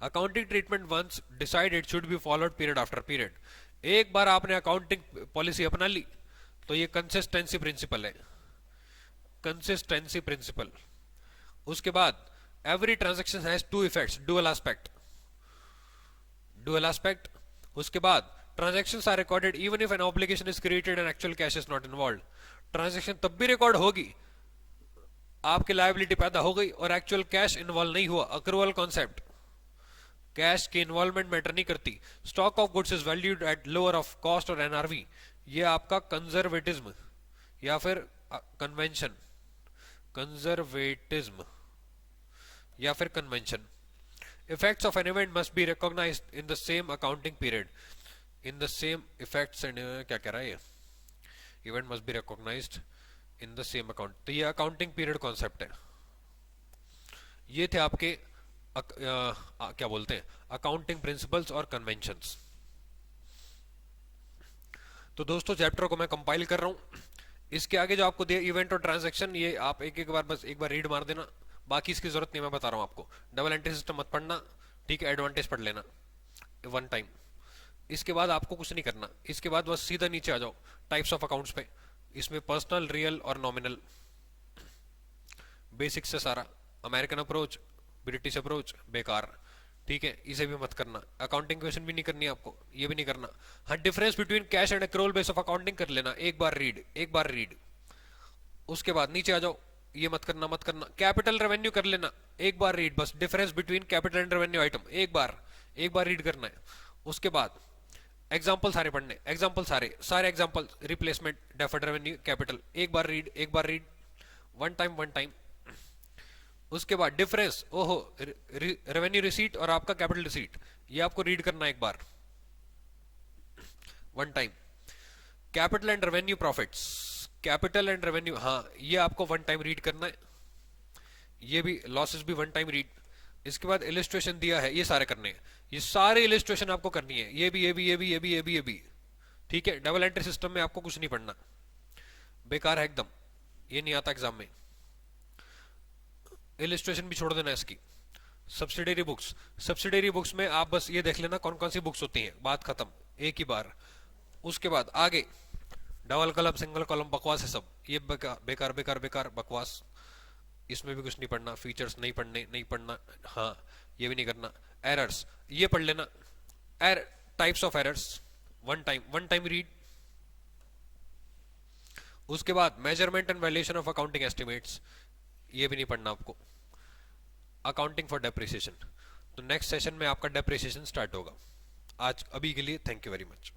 Accounting treatment once decided should be followed period after period. एक बार आपने अकाउंटिंग पॉलिसी अपना ली तो ये कंसिस्टेंसी प्रिंसिपल है, कंसिस्टेंसी प्रिंसिपल। उसके बाद every transaction has two effects, dual aspect, dual aspect। उसके बाद transactions are recorded even if an obligation is created and actual cash is not involved। transaction तब भी रिकॉर्ड होगी आपकी लायबिलिटी पैदा हो गई और एक्चुअल कैश इन्वॉल्व नहीं हुआ। अक्रूवल कॉन्सेप्ट, कैश की इन्वॉल्वमेंट मैटर नहीं करती। Stock of goods is valued at lower of cost और एनआरवी, ये आपका कंजर्वेटिज्म या फिर कन्वेंशन। कंजर्वेटिज्म या फिर convention. Effects of an event must be recognised in the same accounting period. In the same effects and क्या कह रहा है ये, event must be recognised in the same account. तो ये अकाउंटिंग पीरियड कॉन्सेप्ट है। ये थे आपके क्या बोलते हैं अकाउंटिंग प्रिंसिपल्स और कन्वेंशंस। तो दोस्तों चैप्टर को मैं कंपाइल कर रहा हूं। इसके आगे जो आपको दिया इवेंट और ट्रांजैक्शन, ये आप एक एक बार बस एक बार रीड मार देना, बाकी इसकी जरूरत नहीं, मैं बता रहा हूं आपको। डबल एंट्री सिस्टम मत पढ़ना, ठीक है, एडवांटेज पढ़ लेना वन टाइम। इसके बाद आपको कुछ नहीं करना, इसके बाद बस सीधा नीचे आ जाओ टाइप्स ऑफ अकाउंट्स पे। इसमें पर्सनल, रियल और नॉमिनल, बेसिक से सारा। अमेरिकन अप्रोच, ब्रिटिश अप्रोच बेकार, ठीक है, इसे भी मत करना। अकाउंटिंग क्वेश्चन भी नहीं करनी है आपको, ये भी नहीं करना। हाँ, difference between cash and accrual base of accounting कर लेना, एक बार रीड, एक बार रीड। उसके बाद नीचे आ जाओ, ये मत करना मत करना। कैपिटल रेवेन्यू कर लेना, एक बार रीड, बस difference between capital and revenue item, एक बार रीड करना है। उसके बाद एग्जाम्पल सारे पढ़ने, एग्जाम्पल सारे example, replacement, deferred revenue, capital, एक बार रीड, वन टाइम। उसके बाद डिफरेंस, ओहो, रेवेन्यू रिसीट और आपका कैपिटल रिसीट, ये आपको रीड करना है एक बार, one time. Capital and revenue profits, capital and revenue, हाँ, ये आपको वन टाइम रीड करना है। ये भी लॉसेस भी वन टाइम रीड। इसके बाद इलिस्ट्रेशन दिया है, ये सारे करने हैं, ये सारे इलिस्ट्रेशन आपको करनी है, ये भी, ठीक है। डबल एंट्री सिस्टम में आपको कुछ नहीं पढ़ना, बेकार है एकदम, ये नहीं आता एग्जाम में। इलिस्ट्रेशन भी छोड़ देना इसकी। सब्सिडरी बुक्स में आप बस ये देख लेना कौन कौन सी बुक्स होती हैं, बात खत्म, एक ही बार। उसके बाद आगे डबल कॉलम, सिंगल कॉलम, बकवास है सब, ये बेकार बकवास, इसमें भी कुछ नहीं पढ़ना। फीचर्स नहीं पढ़ना, हाँ, ये भी नहीं करना। एरर्स, ये पढ़ लेना, types of errors, one time read. उसके बाद measurement and valuation of accounting estimates, ये भी नहीं पढ़ना आपको। अकाउंटिंग फॉर डेप्रिसिएशन, तो नेक्स्ट सेशन में आपका डेप्रिसिएशन स्टार्ट होगा। आज अभी के लिए थैंक यू वेरी मच।